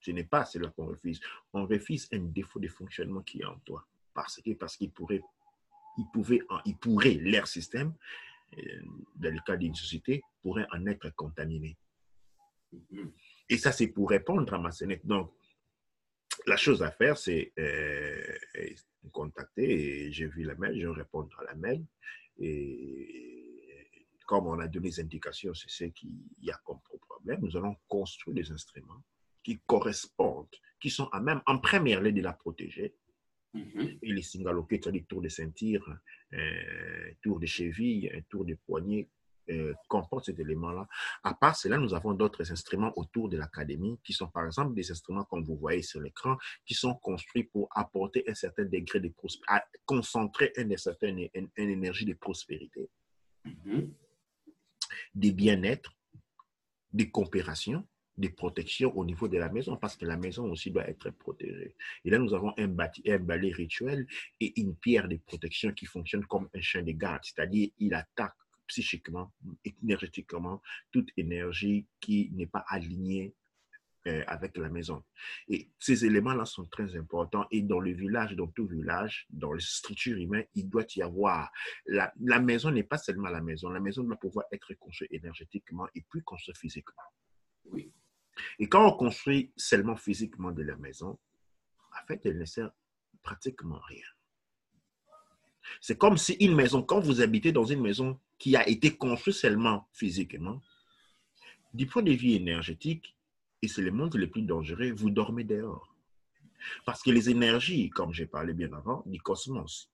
Speaker 1: Ce n'est pas cela qu'on refuse. On refuse un défaut de fonctionnement qui est en toi. Parce qu'ils pourraient, leur système, dans le cas d'une société, pourrait en être contaminé. Et ça, c'est pour répondre à ma scénette. Donc, la chose à faire, c'est me contacter. Et j'ai vu la mail, je vais répondre à la mail. Et comme on a donné des indications, c'est ce qu'il y a comme problème. Nous allons construire des instruments qui correspondent, qui sont en première ligne de la protéger. Et les singaloquets, c'est-à-dire tour de ceinture, tour de cheville, tour de poignet, comportent cet élément-là. À part cela, nous avons d'autres instruments autour de l'académie qui sont par exemple des instruments comme vous voyez sur l'écran, qui sont construits pour apporter un certain degré de prospérité, concentrer une énergie de prospérité, de bien-être, de coopération, de protection au niveau de la maison, parce que la maison aussi doit être protégée. Et là, nous avons un balai rituel et une pierre de protection qui fonctionne comme un chien de garde, c'est-à-dire il attaque psychiquement, énergétiquement, toute énergie qui n'est pas alignée avec la maison. Et ces éléments-là sont très importants. Et dans le village, dans tout village, dans les structures humaines, il doit y avoir... La maison n'est pas seulement la maison. La maison doit pouvoir être construite énergétiquement et puis construite physiquement.
Speaker 2: Oui.
Speaker 1: Et quand on construit seulement physiquement de la maison, en fait, elle ne sert pratiquement rien. C'est comme si une maison, quand vous habitez dans une maison qui a été construite seulement physiquement, du point de vue énergétique, et c'est le monde le plus dangereux, vous dormez dehors. Parce que les énergies, comme j'ai parlé bien avant, du cosmos,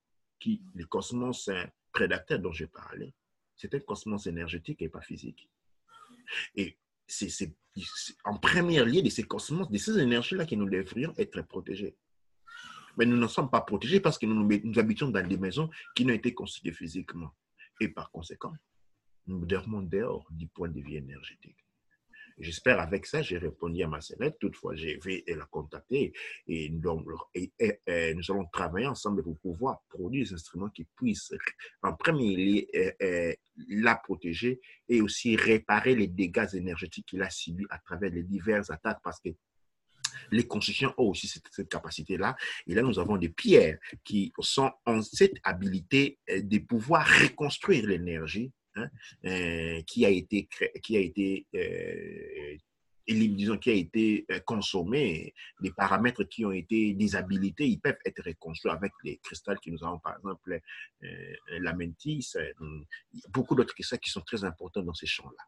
Speaker 1: le cosmos prédateur dont j'ai parlé, c'est un cosmos énergétique et pas physique. Et c'est en première lieu de ces cosmos, de ces énergies-là que nous devrions être protégés. Mais nous ne sommes pas protégés parce que nous habitons dans des maisons qui n'ont été construites physiquement. Et par conséquent, nous dormons dehors du point de vue énergétique. J'espère avec ça, j'ai répondu à ma sœur. Toutefois, je vais la contacter et nous allons travailler ensemble pour pouvoir produire des instruments qui puissent, en premier lieu, la protéger et aussi réparer les dégâts énergétiques qu'il a subis à travers les diverses attaques parce que les constructions ont aussi cette capacité-là. Et là, nous avons des pierres qui ont cette habilité de pouvoir reconstruire l'énergie hein, qui a été consommée, des paramètres qui ont été déshabilités, ils peuvent être reconstruits avec les cristals que nous avons, par exemple, la métisse, beaucoup d'autres cristals qui sont très importants dans ces champs-là.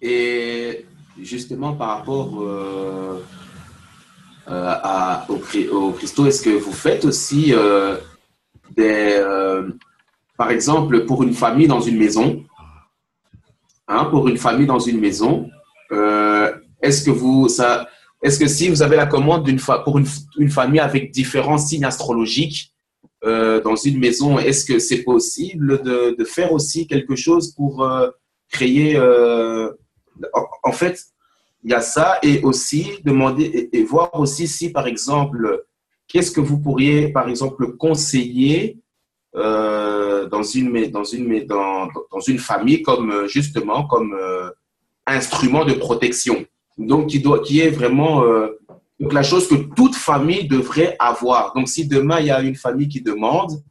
Speaker 2: Et justement, par rapport aux cristaux, est-ce que vous faites aussi par exemple, pour une famille dans une maison, pour une famille dans une maison, est-ce que si vous avez la commande pour une famille avec différents signes astrologiques dans une maison, est-ce que c'est possible de faire aussi quelque chose pour créer en fait, il y a ça et aussi demander et voir aussi si, par exemple, qu'est-ce que vous pourriez, par exemple, conseiller dans une famille comme justement comme instrument de protection. Donc, qui est vraiment donc la chose que toute famille devrait avoir. Donc, si demain, il y a une famille qui demande,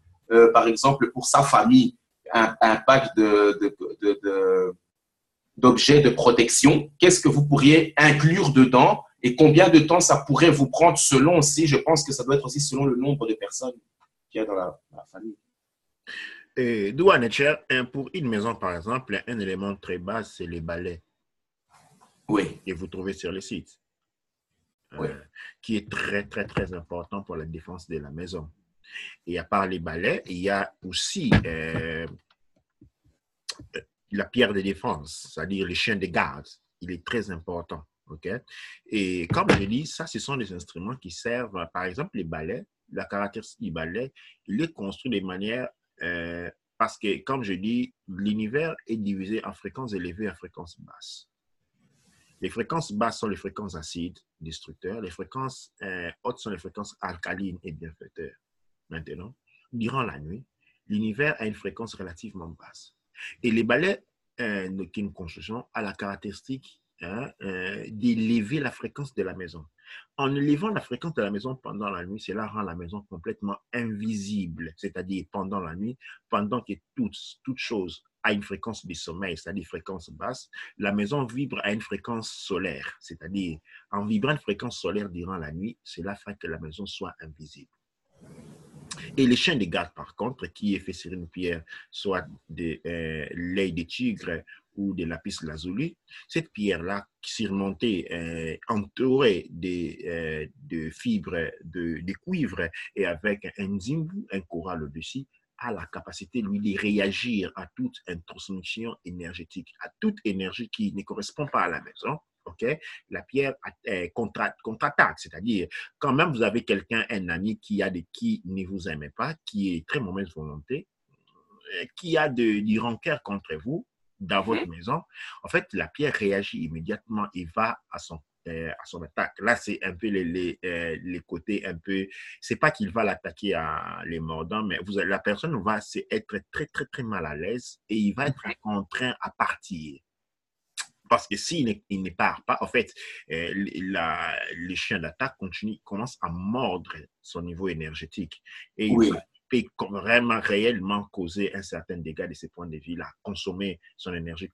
Speaker 2: par exemple, pour sa famille, un pack d'objets de protection, qu'est-ce que vous pourriez inclure dedans et combien de temps ça pourrait vous prendre selon aussi, je pense que ça doit être aussi selon le nombre de personnes qu'il y a dans la famille.
Speaker 1: Pour une maison, par exemple, un élément très bas, c'est les balais.
Speaker 2: Oui.
Speaker 1: Que vous trouvez sur le site.
Speaker 2: Oui.
Speaker 1: Qui est très, très, très important pour la défense de la maison. Et à part les balais, il y a aussi la pierre de défense, c'est-à-dire les chiens de garde. Il est très important. Okay? Et comme je dis, ça, ce sont des instruments qui servent, par exemple, les balais. La caractéristique du balai, il est construit de manière, parce que, comme je dis, l'univers est divisé en fréquences élevées et en fréquences basses. Les fréquences basses sont les fréquences acides, destructeurs. Les fréquences hautes sont les fréquences alcalines et bienfaiteurs. Maintenant, durant la nuit, l'univers a une fréquence relativement basse. Et les balais d'une construction a la caractéristique d'élever la fréquence de la maison. En élevant la fréquence de la maison pendant la nuit, cela rend la maison complètement invisible, c'est-à-dire pendant la nuit, pendant que toute chose a une fréquence de sommeil, c'est-à-dire fréquence basse, la maison vibre à une fréquence solaire, c'est-à-dire en vibrant une fréquence solaire durant la nuit, cela fait que la maison soit invisible. Et les chiens de garde, par contre, qui est fait sur une pierre, soit de l'œil de tigre ou de lapis lazuli, cette pierre-là, surmontée, entourée de fibres de cuivre et avec un zimbu, un coral au-dessus, a la capacité, lui, de réagir à toute introsmission énergétique, à toute énergie qui ne correspond pas à la maison. Okay? La pierre contre-attaque, c'est-à-dire quand même vous avez quelqu'un, un ami qui ne vous aime pas, qui est très mauvaise volonté, qui a du rancœur contre vous dans votre maison, en fait, la pierre réagit immédiatement et va à son attaque. Là, c'est un peu les côtés un peu, c'est pas qu'il va l'attaquer à les mordants, mais la personne va être très, très, très mal à l'aise et il va être contraint à partir. Parce que s'il ne part pas, en fait, les chiens d'attaque commencent à mordre son niveau énergétique. Et il va peut vraiment réellement causer un certain dégât de ses points de vue, là, consommer son énergie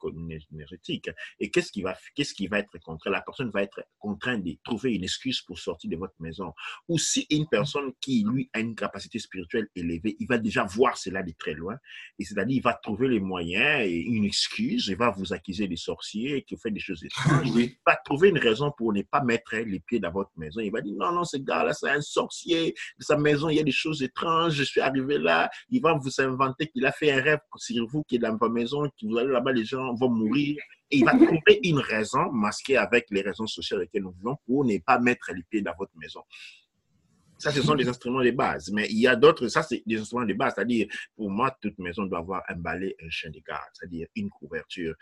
Speaker 1: énergétique. Et qu'est-ce qui va être contraint? La personne va être contrainte de trouver une excuse pour sortir de votre maison. Ou si une personne qui, lui, a une capacité spirituelle élevée, il va déjà voir cela de très loin. Et c'est-à-dire, il va trouver les moyens et une excuse, il va vous accuser des sorciers, qui fait des choses étranges.
Speaker 2: Oui.
Speaker 1: Il va trouver une raison pour ne pas mettre les pieds dans votre maison. Il va dire, non, non, ce gars-là, c'est un sorcier. De sa maison, il y a des choses étranges. Je suis arrivé là. Il va vous inventer qu'il a fait un rêve sur vous, qui est dans votre maison, que vous allez là-bas, les gens vont mourir. Et il va trouver une raison masquée avec les raisons sociales dans lesquelles nous vivons pour ne pas mettre les pieds dans votre maison. Ça, ce sont des instruments de base. Mais il y a d'autres, ça, c'est des instruments de base. C'est-à-dire, pour moi, toute maison doit avoir un balai, un chien de garde. C'est-à-dire une couverture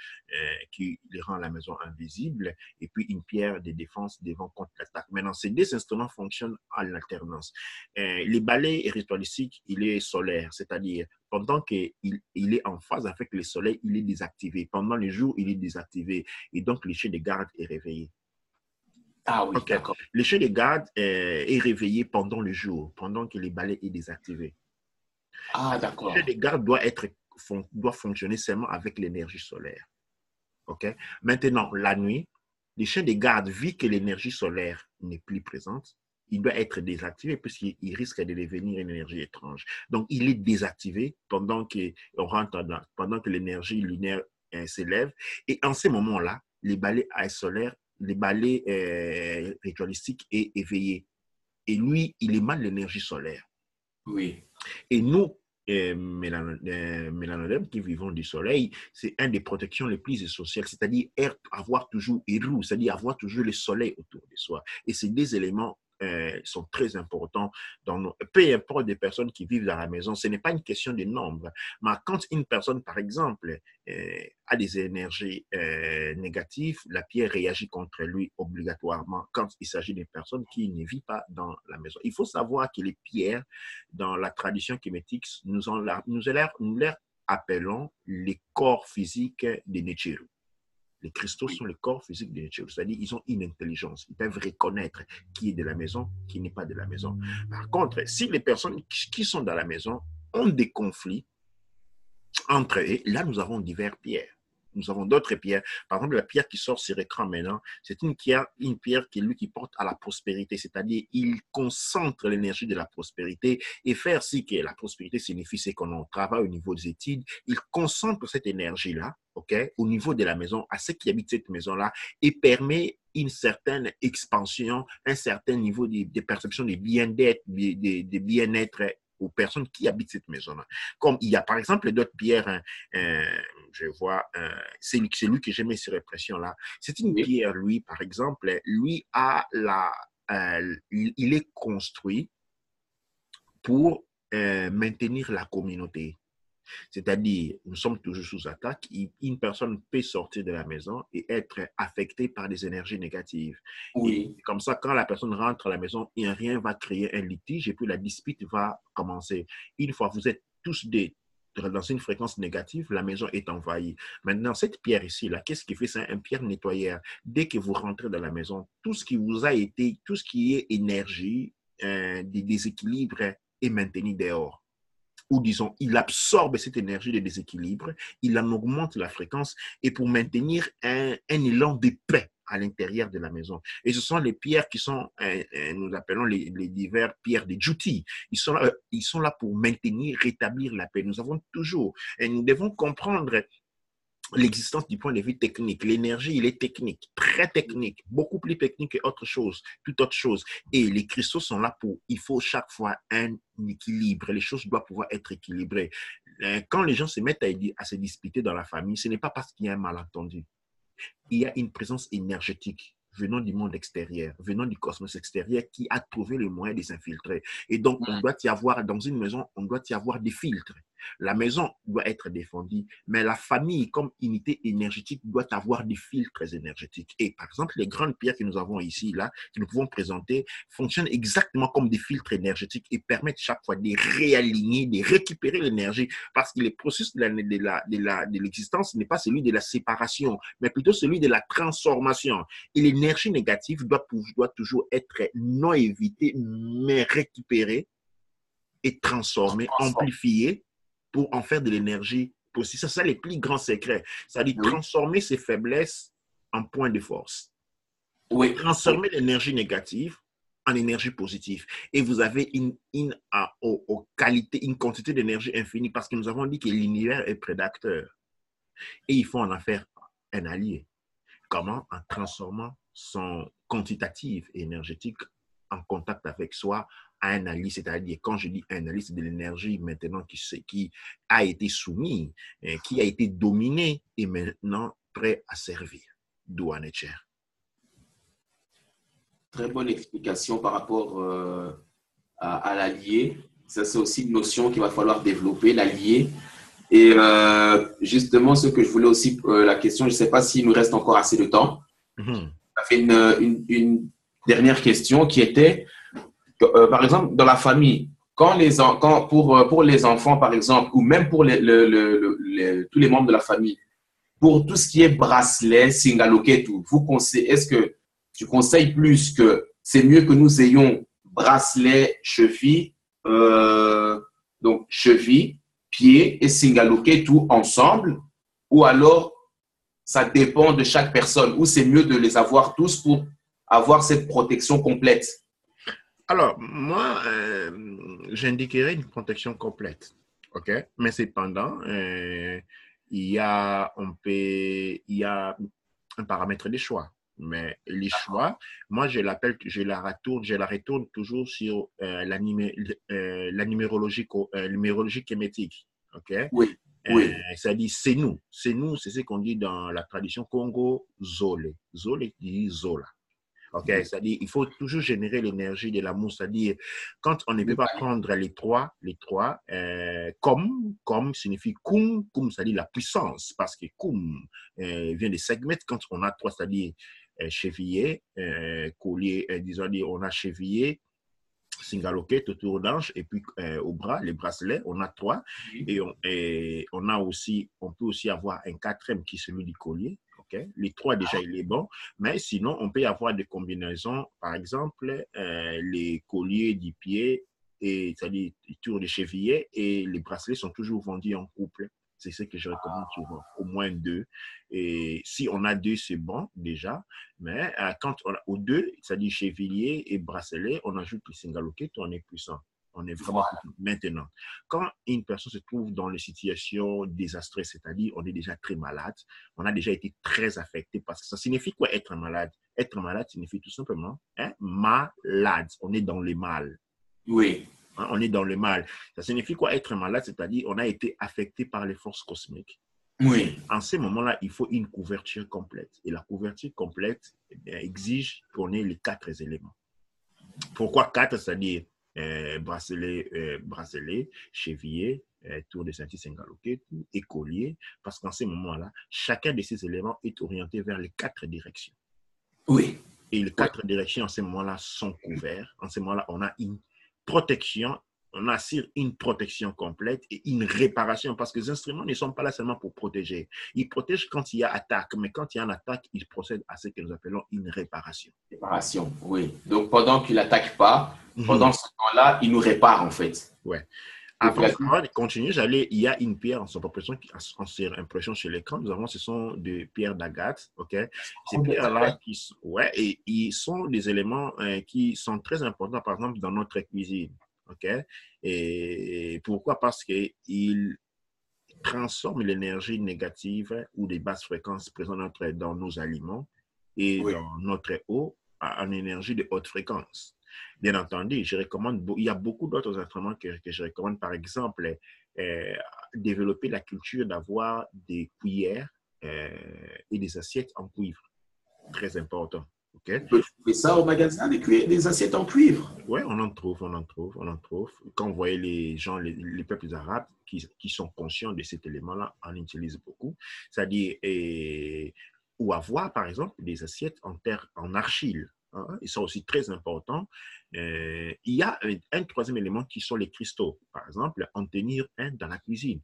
Speaker 1: qui rend la maison invisible et puis une pierre de défense devant contre l'attaque. Maintenant, ces deux instruments fonctionnent en alternance. Les balais ritualistiques, il est solaire. C'est-à-dire, pendant qu'il est en phase avec le soleil, il est désactivé. Pendant le jour, il est désactivé. Et donc, le chien de garde est réveillé.
Speaker 2: Ah oui,
Speaker 1: Okay.
Speaker 2: d'accord.
Speaker 1: Le chien de garde est réveillé pendant le jour, pendant que le balai est désactivé.
Speaker 2: Ah,
Speaker 1: Le
Speaker 2: d'accord.
Speaker 1: chien de garde doit fonctionner seulement avec l'énergie solaire. Okay? Maintenant, la nuit, le chien de garde, vu que l'énergie solaire n'est plus présente, il doit être désactivé puisqu'il risque de devenir une énergie étrange. Donc, il est désactivé pendant que l'énergie lunaire s'élève. Et en ces moments-là, les balais solaires, les balais ritualistiques est éveillé. Et lui, il émane l'énergie solaire.
Speaker 2: Oui.
Speaker 1: Et nous, mélanodèmes qui vivons du soleil, c'est une des protections les plus essentielles, c'est-à-dire avoir toujours Eru, c'est-à-dire avoir toujours le soleil autour de soi. Et ces deux éléments sont très importants peu importe des personnes qui vivent dans la maison. Ce n'est pas une question de nombre, mais quand une personne, par exemple, a des énergies négatives, la pierre réagit contre lui obligatoirement quand il s'agit d'une personne qui ne vit pas dans la maison. Il faut savoir que les pierres, dans la tradition kémétique, nous les appelons les corps physiques de Nichiru. Les cristaux sont les corps physiques de Nichiru, c'est-à-dire ils ont une intelligence, ils peuvent reconnaître qui est de la maison, qui n'est pas de la maison. Par contre, si les personnes qui sont dans la maison ont des conflits entre eux, là nous avons diverses pierres. Nous avons d'autres pierres. Par exemple, la pierre qui sort sur l'écran maintenant, c'est une pierre qui porte à la prospérité, c'est-à-dire il concentre l'énergie de la prospérité et faire si que la prospérité signifie c'est qu'on travaille au niveau des études, il concentre cette énergie-là, okay, au niveau de la maison, à ceux qui habitent cette maison-là et permet une certaine expansion, un certain niveau de perception de bien-être, de bien-être aux personnes qui habitent cette maison-là. Comme il y a par exemple d'autres pierres, je vois, c'est lui que j'ai mis sur répression-là. C'est une pierre, lui, par exemple, lui il est construit pour maintenir la communauté. C'est-à-dire, nous sommes toujours sous attaque. Une personne peut sortir de la maison et être affectée par des énergies négatives.
Speaker 2: Oui.
Speaker 1: Et comme ça, quand la personne rentre à la maison, rien va créer un litige et puis la dispute va commencer. Une fois que vous êtes tous dans une fréquence négative, la maison est envahie. Maintenant, cette pierre ici, là, qu'est-ce qui fait? C'est une pierre nettoyeur. Dès que vous rentrez dans la maison, tout ce qui vous a été, tout ce qui est énergie, des déséquilibres est maintenu dehors. Ou disons, il absorbe cette énergie de déséquilibre, il en augmente la fréquence et pour maintenir un élan de paix à l'intérieur de la maison. Et ce sont les pierres qui sont, nous appelons les divers pierres de Juti. Ils sont là pour maintenir, rétablir la paix. Nous avons toujours, et nous devons comprendre l'existence du point de vue technique. L'énergie, il est technique, très technique, beaucoup plus technique que toute autre chose. Et les cristaux sont là il faut chaque fois un équilibre. Les choses doivent pouvoir être équilibrées. Quand les gens se mettent à se disputer dans la famille, ce n'est pas parce qu'il y a un malentendu. Il y a une présence énergétique venant du monde extérieur, venant du cosmos extérieur qui a trouvé le moyen de s'infiltrer. Et donc, dans une maison, on doit y avoir des filtres. La maison doit être défendue, mais la famille, comme unité énergétique, doit avoir des filtres énergétiques. Et par exemple, les grandes pierres que nous avons ici, là, que nous pouvons présenter, fonctionnent exactement comme des filtres énergétiques et permettent chaque fois de réaligner, de récupérer l'énergie. Parce que le processus de l'existence n'est pas celui de la séparation, mais plutôt celui de la transformation. Et l'énergie négative doit toujours être non évitée, mais récupérée et transformer, amplifier pour en faire de l'énergie possible. C'est ça les plus grands secrets. C'est-à-dire
Speaker 2: Oui,
Speaker 1: transformer ses faiblesses en points de force.
Speaker 2: oui, oui.
Speaker 1: Transformer l'énergie négative en énergie positive. Et vous avez qualité, une quantité d'énergie infinie parce que nous avons dit que l'univers est prédateur. Et il faut en faire un allié. Comment? En transformant son quantitatif et énergétique en contact avec soi à un allié. C'est-à-dire, quand je dis un allié, c'est de l'énergie maintenant qui a été soumise, qui a été dominée et maintenant prêt à servir. D'où en est cher.
Speaker 2: Très bonne explication par rapport à l'allié. Ça, c'est aussi une notion qu'il va falloir développer, l'allié. Et justement, ce que je voulais aussi, la question, je ne sais pas s'il nous reste encore assez de temps.
Speaker 1: Mhm.
Speaker 2: Ça fait une dernière question qui était, par exemple, dans la famille, pour les enfants, par exemple, ou même pour tous les membres de la famille, pour tout ce qui est bracelet, singaloketu, est-ce que tu conseilles plus que c'est mieux que nous ayons bracelet, cheville, donc cheville, pied et singaloketu ensemble, ou alors ça dépend de chaque personne, ou c'est mieux de les avoir tous pour avoir cette protection complète?
Speaker 1: Alors, moi, j'indiquerais une protection complète. OK? Mais cependant, il y a un paramètre des choix. Mais les choix, moi, je la retourne toujours sur la numérologie kémétique. OK?
Speaker 2: Oui, oui,
Speaker 1: C'est-à-dire, c'est nous, c'est ce qu'on dit dans la tradition Congo, Zole. Zole dit Zola. OK, c'est-à-dire, il faut toujours générer l'énergie de l'amour. C'est-à-dire, quand on ne peut pas prendre comme signifie kum, c'est-à-dire la puissance, parce que kum vient de segment quand on a trois, c'est-à-dire chevillé, collier, disons, on a chevillé, singaloquette autour d'ange et puis au bras, les bracelets, on a trois. Et on peut aussi avoir un quatrième qui est celui du collier. Okay? Les trois, déjà, il est bon. Mais sinon, on peut y avoir des combinaisons. Par exemple, les colliers du pied, c'est-à-dire les tours de chevillets et les bracelets sont toujours vendus en couple. C'est ce que je recommande souvent, au moins deux. Et si on a deux, c'est bon déjà. Mais quand on a aux deux, c'est-à-dire chevalier et bracelet, on ajoute le singaloquet, on est puissant. On est vraiment puissant. Maintenant, quand une personne se trouve dans les situations désastreuses, c'est-à-dire on est déjà très malade, on a déjà été très affecté, parce que ça signifie quoi être malade? Être malade signifie tout simplement malade. On est dans le mal.
Speaker 2: oui,
Speaker 1: On est dans le mal. Ça signifie quoi être malade? C'est-à-dire on a été affecté par les forces cosmiques.
Speaker 2: oui,
Speaker 1: En ces moments-là, il faut une couverture complète. Et la couverture complète exige qu'on ait les quatre éléments. Pourquoi quatre? C'est-à-dire bracelet, chevillé, tour de ceinture singaloquet et collier. Parce qu'en ces moments-là, chacun de ces éléments est orienté vers les quatre directions.
Speaker 2: oui.
Speaker 1: Et les quatre directions, en ces moments-là, sont couverts. En ces moments-là, on a une protection, on assure une protection complète et une réparation, parce que les instruments ne sont pas là seulement pour protéger. Ils protègent quand il y a attaque, mais quand il y a une attaque, ils procèdent à ce que nous appelons une réparation.
Speaker 2: Réparation, oui. Donc, pendant qu'il n'attaque pas, pendant
Speaker 1: Mhm.
Speaker 2: ce temps-là, il nous répare, en fait.
Speaker 1: Ouais.
Speaker 2: Donc,
Speaker 1: Avant de continuer, il y a une pierre en impression sur l'écran. Ce sont des pierres d'agate, ok. Ces pierres-là ouais, et ils sont des éléments qui sont très importants, par exemple, dans notre cuisine, ok. Et pourquoi? Parce que ils transforment l'énergie négative ou des basses fréquences présentes dans nos aliments et
Speaker 2: oui,
Speaker 1: dans notre eau en énergie de haute fréquence. Bien entendu, il y a beaucoup d'autres instruments que je recommande. Par exemple, euh, développer la culture d'avoir des cuillères et des assiettes en cuivre. Très important. OK?
Speaker 2: on peut trouver ça au magasin, des assiettes en cuivre.
Speaker 1: Ouais, on en trouve. Quand vous voyez les gens, les peuples arabes qui sont conscients de cet élément-là, on utilise beaucoup. C'est-à-dire, ou avoir, par exemple, des assiettes en terre, en argile. Hein, ils sont aussi très importants. Il y a un troisième élément qui sont les cristaux. Par exemple, en tenir un dans la cuisine.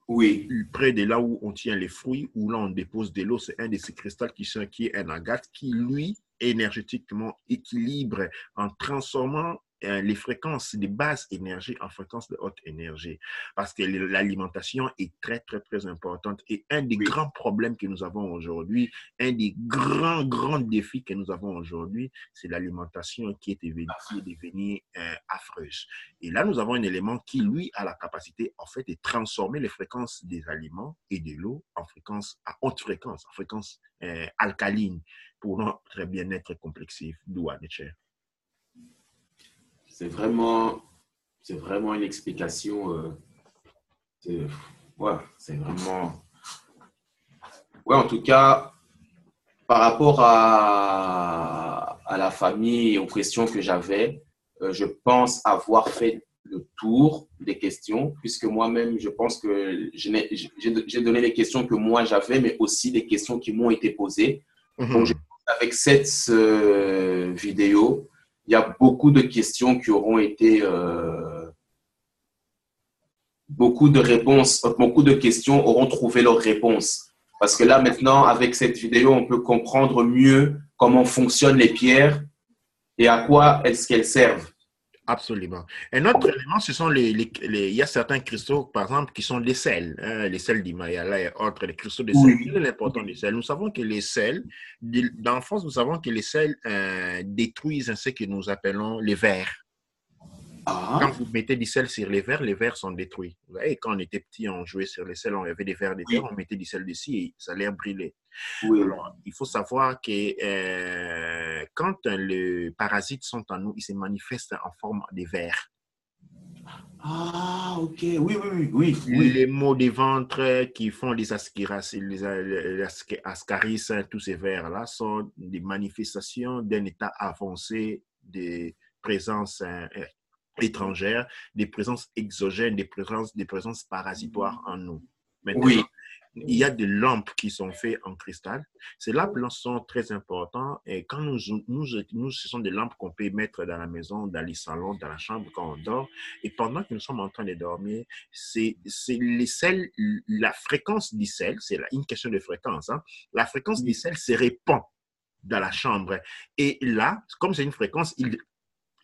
Speaker 2: Oui,
Speaker 1: Près de là où on tient les fruits, où là on dépose de l'eau, c'est un de ces cristals qui est un agate, qui lui, énergétiquement équilibre en transformant les fréquences de basse énergie en fréquences de haute énergie. Parce que l'alimentation est très, très, très importante. Et un des
Speaker 2: Oui.
Speaker 1: grands problèmes que nous avons aujourd'hui, un des grands, grands défis que nous avons aujourd'hui, c'est l'alimentation qui est devenue affreuse. Et là, nous avons un élément qui, lui, a la capacité, en fait, de transformer les fréquences des aliments et de l'eau en fréquences à haute fréquence, en fréquences alcalines, pour notre bien-être complexe, d'où Nietzsche.
Speaker 2: C'est vraiment une explication. Ouais, c'est vraiment. Ouais, en tout cas, par rapport à la famille et aux questions que j'avais, je pense avoir fait le tour des questions, puisque moi-même, je pense que j'ai donné les questions que moi j'avais, mais aussi des questions qui m'ont été posées. Donc, avec cette vidéo, il y a beaucoup de questions qui auront été, beaucoup de questions auront trouvé leur réponse. Parce que là, maintenant, avec cette vidéo, on peut comprendre mieux comment fonctionnent les pierres et à quoi est-ce qu'elles servent.
Speaker 1: Absolument. Un autre élément, ce sont il y a certains cristaux, par exemple, qui sont des sels, hein, les sels d'Himalaya et autres, les cristaux de sel.
Speaker 2: Oui.
Speaker 1: Quel est l'importance des sels? Nous savons que les sels, dans l'enfance, nous savons que les sels détruisent ce que nous appelons les vers. Quand
Speaker 2: Ah,
Speaker 1: vous mettez du sel sur les vers sont détruits. Vous voyez, quand on était petit, on jouait sur les sels, on avait des vers de terre,
Speaker 2: oui,
Speaker 1: on mettait du sel dessus et ça allait brûler.
Speaker 2: oui.
Speaker 1: Alors, il faut savoir que quand les parasites sont en nous, ils se manifestent en forme de vers.
Speaker 2: Ah, ok. Oui, oui, oui, oui, oui.
Speaker 1: Les maux de ventre qui font les ascaris, tous ces vers-là, sont des manifestations d'un état avancé de présence étrangère, des présences exogènes, des présences parasitoires en nous. Maintenant,
Speaker 2: Oui,
Speaker 1: il y a des lampes qui sont faites en cristal. Ces lampes-là sont très importantes et quand ce sont des lampes qu'on peut mettre dans la maison, dans les salons, dans la chambre quand on dort. Et pendant que nous sommes en train de dormir, c'est les sels, la fréquence du sel, c'est une question de fréquence, hein, la fréquence du sel se répand dans la chambre. Et là, comme c'est une fréquence,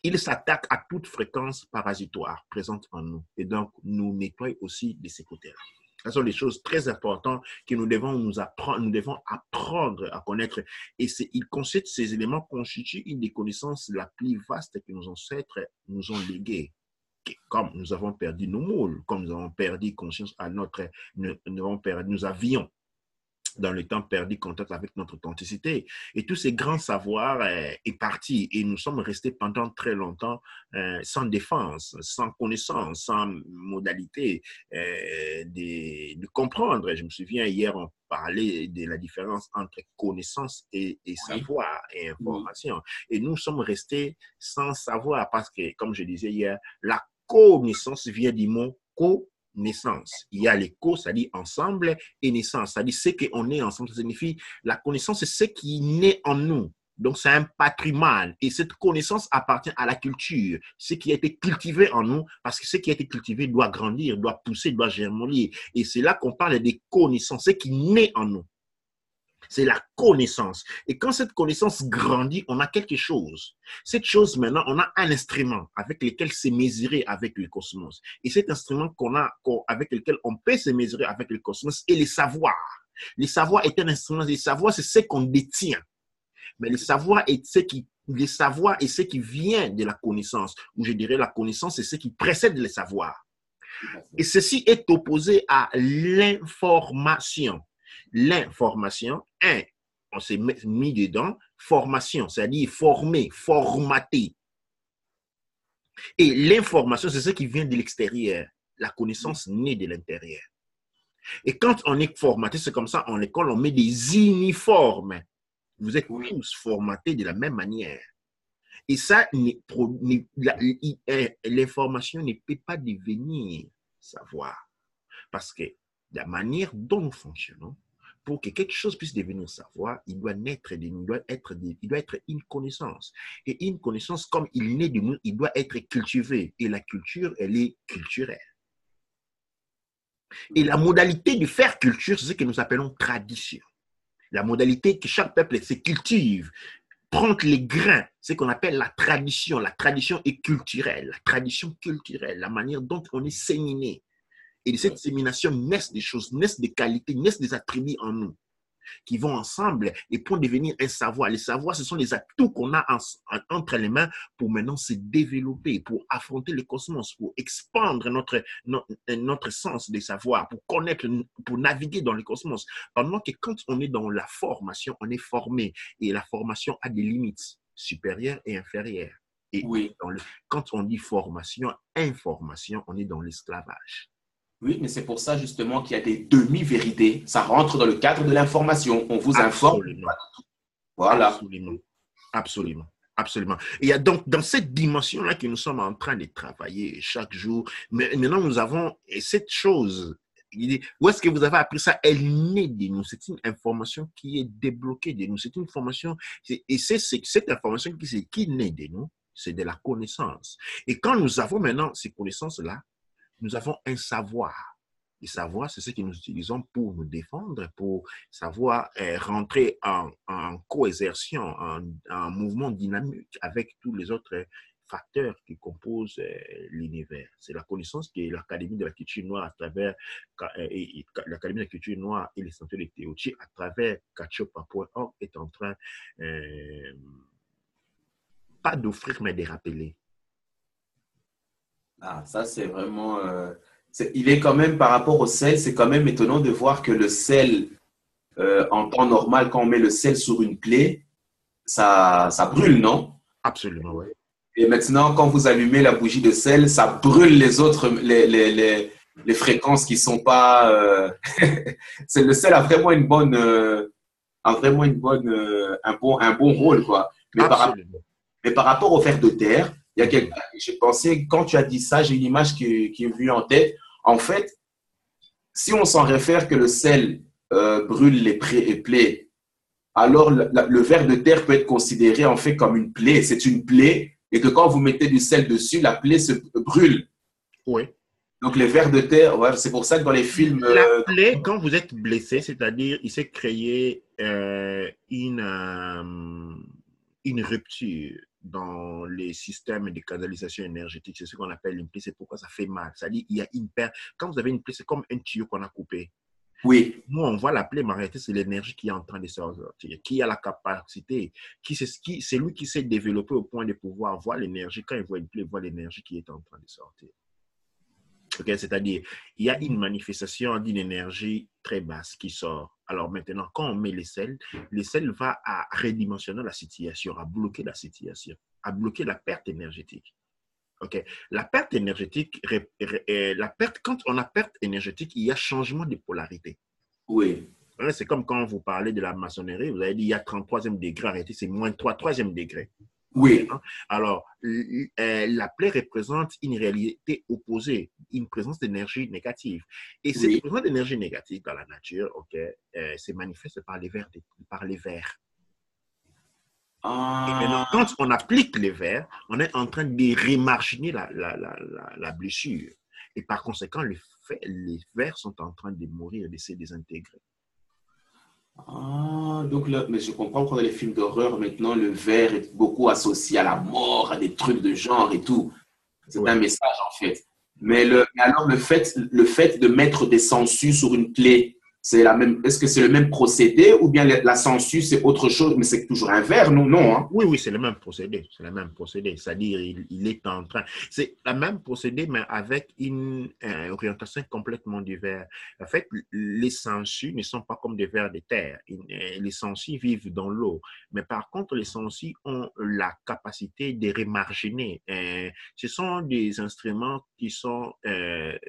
Speaker 1: il s'attaque à toute fréquence parasitoire présente en nous et donc nous nettoie aussi de ces côtés-là. Ce sont des choses très importantes que nous devons apprendre à connaître. Et ces éléments constituent une des connaissances la plus vaste que nos ancêtres nous ont léguées. Comme nous avons perdu nos moules, comme nous avons perdu conscience à nous avions dans le temps perdu contact avec notre authenticité. Et tous ces grands savoirs est parti et nous sommes restés pendant très longtemps sans défense, sans connaissance, sans modalité de comprendre. Je me souviens, hier, on parlait de la différence entre connaissance et
Speaker 2: oui,
Speaker 1: savoir et
Speaker 2: oui.
Speaker 1: information. Et nous sommes restés sans savoir parce que, comme je disais hier, la connaissance vient du mot connaissance. Il y a l'écho, c'est-à-dire ensemble, et naissance, c'est-à-dire ce qu'on est ensemble. Ça signifie la connaissance, c'est ce qui naît en nous. Donc, c'est un patrimoine. Et cette connaissance appartient à la culture, ce qui a été cultivé en nous, parce que ce qui a été cultivé doit grandir, doit pousser, doit germer. Et c'est là qu'on parle des connaissances, ce qui naît en nous. C'est la connaissance. Et quand cette connaissance grandit, on a quelque chose. Cette chose, maintenant, on a un instrument avec lequel c'est mesuré avec le cosmos. Et cet instrument avec lequel on peut se mesurer avec le cosmos est le savoir. Le savoir est un instrument. Le savoir, c'est ce qu'on détient. Mais le savoir est ce qui vient de la connaissance. Ou je dirais la connaissance, c'est ce qui précède le savoir. Et ceci est opposé à l'information. L'information, on s'est mis dedans, formation, c'est-à-dire former, formater. Et l'information, c'est ce qui vient de l'extérieur. La connaissance naît de l'intérieur. Et quand on est formaté, c'est comme ça, en école, on met des uniformes. Vous êtes
Speaker 2: Oui.
Speaker 1: tous formatés de la même manière. Et ça, l'information ne peut pas devenir savoir. Parce que la manière dont nous fonctionnons, pour que quelque chose puisse devenir savoir, il doit être une connaissance. Et une connaissance, comme il naît de nous, il doit être cultivé. Et la culture, elle est culturelle. Et la modalité de faire culture, c'est ce que nous appelons tradition. La modalité que chaque peuple se cultive prendre les grains, ce qu'on appelle la tradition. La tradition est culturelle. La tradition culturelle, la manière dont on est séminé. Et de cette sémination naissent des choses, naissent des qualités, naissent des attributs en nous qui vont ensemble et pour devenir un savoir. Les savoirs, ce sont les atouts qu'on a entre les mains pour maintenant se développer, pour affronter le cosmos, pour expandre notre sens des savoirs, pour connaître, pour naviguer dans le cosmos. Pendant que quand on est dans la formation, on est formé et la formation a des limites supérieures et inférieures. Et
Speaker 2: Oui.
Speaker 1: Quand on dit formation, information, on est dans l'esclavage.
Speaker 2: Oui, mais c'est pour ça justement qu'il y a des demi-vérités. Ça rentre dans le cadre de l'information. On vous informe.
Speaker 1: Absolument.
Speaker 2: Voilà.
Speaker 1: Absolument. Absolument. Absolument. Et il y a donc dans cette dimension-là que nous sommes en train de travailler chaque jour. Mais maintenant, nous avons cette chose. Où est-ce que vous avez appris ça? Elle naît de nous. C'est une information qui est débloquée de nous. C'est une information. Et c'est cette information qui naît de nous. C'est de la connaissance. Et quand nous avons maintenant ces connaissances-là, nous avons un savoir. Et savoir, c'est ce que nous utilisons pour nous défendre, pour savoir rentrer en coexertion, en mouvement dynamique avec tous les autres facteurs qui composent l'univers. C'est la connaissance que l'Académie de la culture noire, à travers l'Académie de la culture noire et les centres de théologie, à travers kachopa.org, est en train, pas d'offrir, mais de rappeler.
Speaker 2: Ah, ça, c'est vraiment… il est quand même, par rapport au sel, c'est quand même étonnant de voir que le sel, en temps normal, quand on met le sel sur une plaie, ça brûle, non?
Speaker 1: Absolument, oui.
Speaker 2: Et maintenant, quand vous allumez la bougie de sel, ça brûle les autres, les fréquences qui ne sont pas… Le sel a vraiment une bonne… un bon rôle, quoi.
Speaker 1: Absolument.
Speaker 2: Mais par rapport au ver de terre, j'ai pensé, quand tu as dit ça, j'ai une image qui est venue en tête. En fait, si on s'en réfère que le sel brûle les plaies, alors le ver de terre peut être considéré en fait comme une plaie. C'est une plaie et que quand vous mettez du sel dessus, la plaie se brûle.
Speaker 1: Oui.
Speaker 2: Donc les vers de terre, ouais, c'est pour ça que dans les films…
Speaker 1: La plaie, quand vous êtes blessé, c'est-à-dire il s'est créé une rupture dans les systèmes de canalisation énergétique. C'est ce qu'on appelle une plaie. C'est pourquoi ça fait mal. C'est-à-dire il y a une perte. Quand vous avez une plaie, c'est comme un tuyau qu'on a coupé.
Speaker 2: Oui.
Speaker 1: Nous, on voit la plaie, mais en réalité, c'est l'énergie qui est en train de sortir, qui a la capacité, c'est lui qui s'est développé au point de pouvoir voir l'énergie. Quand il voit une plaie, il voit l'énergie qui est en train de sortir. Okay? C'est-à-dire, il y a une manifestation d'une énergie très basse qui sort. Alors maintenant, quand on met les sels va à redimensionner la situation, à bloquer la situation, à bloquer la perte énergétique. Okay? La perte énergétique, quand on a perte énergétique, il y a changement de polarité.
Speaker 2: Oui.
Speaker 1: C'est comme quand vous parlez de la maçonnerie, vous avez dit il y a 33e degré, arrêté, c'est moins 3e degré.
Speaker 2: Oui.
Speaker 1: Alors, la plaie représente une réalité opposée, une présence d'énergie négative. Et cette présence d'énergie négative dans la nature, se manifeste par les vers. Et maintenant, quand on applique les vers, on est en train de remarginer la blessure. Et par conséquent, les vers sont en train de mourir, de se désintégrer.
Speaker 2: Donc mais je comprends quand dans les films d'horreur, maintenant, le ver est beaucoup associé à la mort, à des trucs de genre et tout. C'est un message, en fait. Mais alors, le fait de mettre des sangsues sur une plaie, est-ce que c'est le même procédé ou bien la sangsue, c'est autre chose, mais c'est toujours un ver, non, hein?
Speaker 1: Oui, c'est le même procédé. C'est le même procédé. C'est-à-dire, il est en train… C'est le même procédé, mais avec une orientation complètement diverse. En fait, les sangsues ne sont pas comme des vers de terre. Les sangsues vivent dans l'eau. Mais par contre, les sangsues ont la capacité de remarginer. Ce sont des instruments qui sont,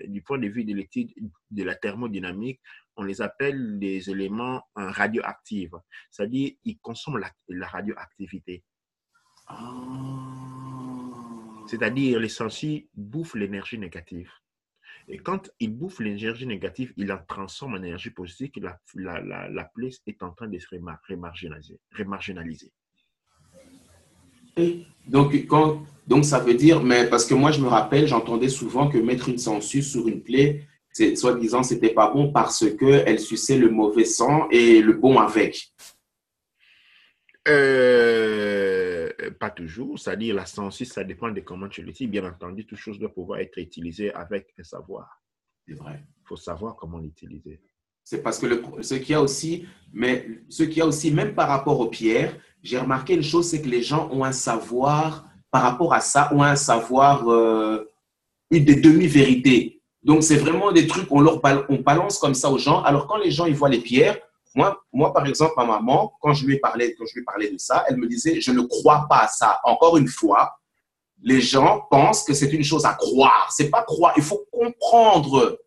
Speaker 1: du point de vue de l'étude de la thermodynamique, on les appelle des éléments radioactifs. C'est-à-dire, ils consomment la radioactivité. C'est-à-dire, les sangsues bouffent l'énergie négative. Et quand ils bouffent l'énergie négative, ils la transforment en énergie positive et la plaie est en train de se remarginaliser.
Speaker 2: Donc, ça veut dire, mais parce que moi, je me rappelle, j'entendais souvent que mettre une sangsue sur une plaie, soi-disant, c'était pas bon parce qu'elle suçait le mauvais sang et le bon avec.
Speaker 1: Pas toujours, c'est-à-dire la censure, ça dépend de comment tu l'utilises. Bien entendu, toute chose doit pouvoir être utilisée avec un savoir.
Speaker 2: C'est vrai.
Speaker 1: Il faut savoir comment l'utiliser.
Speaker 2: C'est parce que ce qu'il y a aussi, même par rapport aux pierres, j'ai remarqué une chose, c'est que les gens ont un savoir par rapport à ça, ont un savoir, une des demi-vérités. Donc, c'est vraiment des trucs, on balance comme ça aux gens. Alors, quand les gens ils voient les pierres, moi, par exemple, ma maman, quand je lui ai parlé de ça, elle me disait, je ne crois pas à ça. Encore une fois, les gens pensent que c'est une chose à croire. C'est pas croire, il faut comprendre.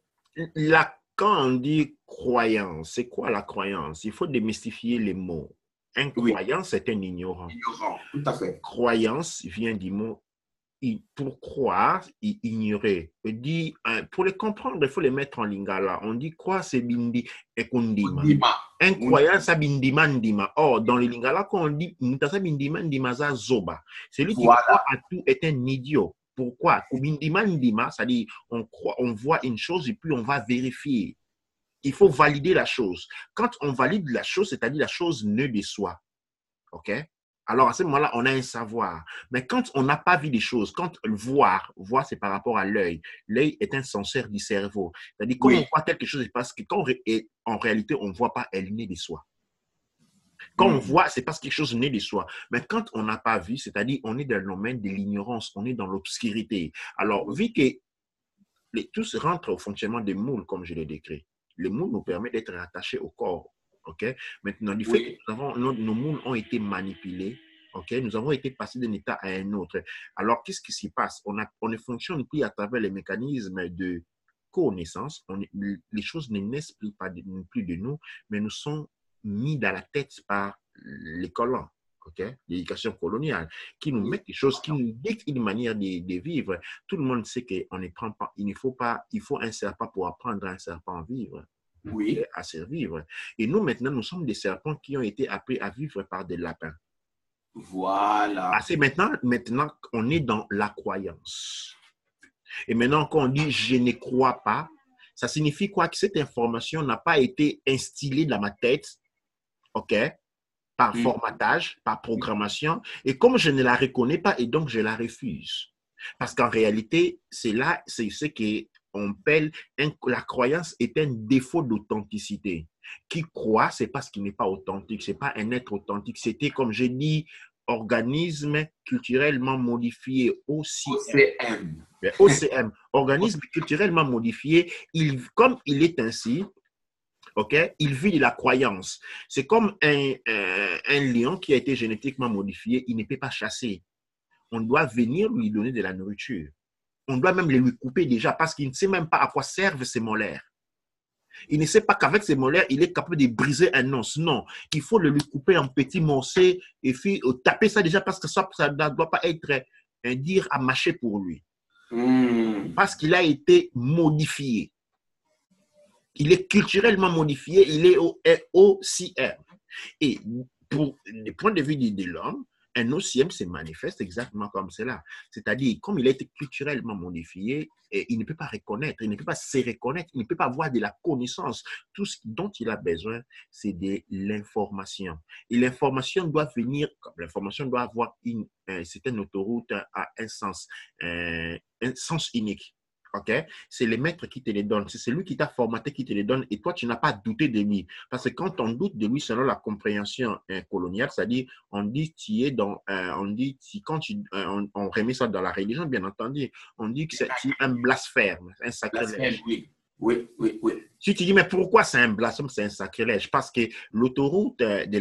Speaker 1: Quand on dit croyance, c'est quoi la croyance? Il faut démystifier les mots. Un
Speaker 2: Oui,
Speaker 1: croyant, c'est un ignorant.
Speaker 2: ignorant, tout à fait.
Speaker 1: Croyance vient du mot pour croire et ignorer. Pour les comprendre, il faut les mettre en lingala. On dit croire, c'est bindi et kundima.
Speaker 2: Dima.
Speaker 1: Incroyant, ça bindima ndima. Or, dans les lingala, quand on dit mutasa bindima ndima za zoba, celui qui
Speaker 2: Voilà.
Speaker 1: croit à tout est un idiot. Pourquoi? Bindima ndima, c'est-à-dire on voit une chose et puis on va vérifier. Il faut valider la chose. Quand on valide la chose, c'est-à-dire la chose ne de soi. OK? Alors, à ce moment-là, on a un savoir. Mais quand on n'a pas vu des choses, quand voir, c'est par rapport à l'œil. L'œil est un senseur du cerveau. C'est-à-dire, quand on voit quelque chose, c'est parce que en réalité, on ne voit pas, elle naît de soi. Quand on voit, c'est parce que quelque chose naît de soi. Mais quand on n'a pas vu, c'est-à-dire, on est dans le domaine de l'ignorance, on est dans l'obscurité. Alors, vu que tout se rentre au fonctionnement des moules, comme je l'ai décrit, les moules nous permettent d'être rattachés au corps. Okay? Maintenant, du fait que nos moules ont été manipulés, okay? Nous avons été passés d'un état à un autre. Alors, qu'est-ce qui s'y passe? On ne fonctionne plus à travers les mécanismes de connaissance. Les choses ne naissent plus de nous, mais nous sont mis dans la tête par les colons. Okay? L'éducation coloniale, qui nous met des choses, qui nous dictent une manière de vivre. Tout le monde sait qu'on ne prend pas, il faut un serpent pour apprendre à un serpent à vivre.
Speaker 2: Oui.
Speaker 1: À survivre. Et nous, maintenant, nous sommes des serpents qui ont été appris à vivre par des lapins.
Speaker 2: Voilà.
Speaker 1: C'est maintenant, on est dans la croyance. Et maintenant, quand on dit « je ne crois pas », ça signifie quoi? Que cette information n'a pas été instillée dans ma tête, OK? Par formatage, par programmation. Et comme je ne la reconnais pas, et donc je la refuse. Parce qu'en réalité, c'est ce qu'on appelle la croyance est un défaut d'authenticité. Qui croit, c'est parce qu'il n'est pas authentique, c'est pas un être authentique. C'était, comme j'ai dit, organisme culturellement modifié,
Speaker 2: OCM.
Speaker 1: OCM, organisme culturellement modifié, comme il est ainsi, okay? Il vit de la croyance. C'est comme un lion qui a été génétiquement modifié, il ne peut pas chasser. On doit venir lui donner de la nourriture. On doit même lui couper déjà parce qu'il ne sait même pas à quoi servent ses molaires. Il ne sait pas qu'avec ses molaires, il est capable de briser un os. Non, il faut le lui couper en petits morceaux et puis taper ça déjà parce que ça ne doit pas être un dire à mâcher pour lui. Parce qu'il a été modifié. Il est culturellement modifié, il est au OCM. Et pour le point de vue de l'homme, un OCM se manifeste exactement comme cela. C'est-à-dire, comme il a été culturellement modifié, il ne peut pas reconnaître, il ne peut pas se reconnaître, il ne peut pas avoir de la connaissance. Tout ce dont il a besoin, c'est de l'information. Et l'information doit venir, l'information doit avoir c'est une autoroute à un sens unique. Okay? C'est les maîtres qui te les donnent. C'est celui qui t'a formaté qui te les donne et toi, tu n'as pas douté de lui. Parce que quand on doute de lui selon la compréhension coloniale, c'est-à-dire, on dit tu es dans, on dit, quand on remet ça dans la religion, bien entendu, on dit que c'est un blasphème, un sacrilège.
Speaker 2: Oui.
Speaker 1: Si tu dis, mais pourquoi c'est un blasphème, c'est un sacrilège? Parce que l'autoroute de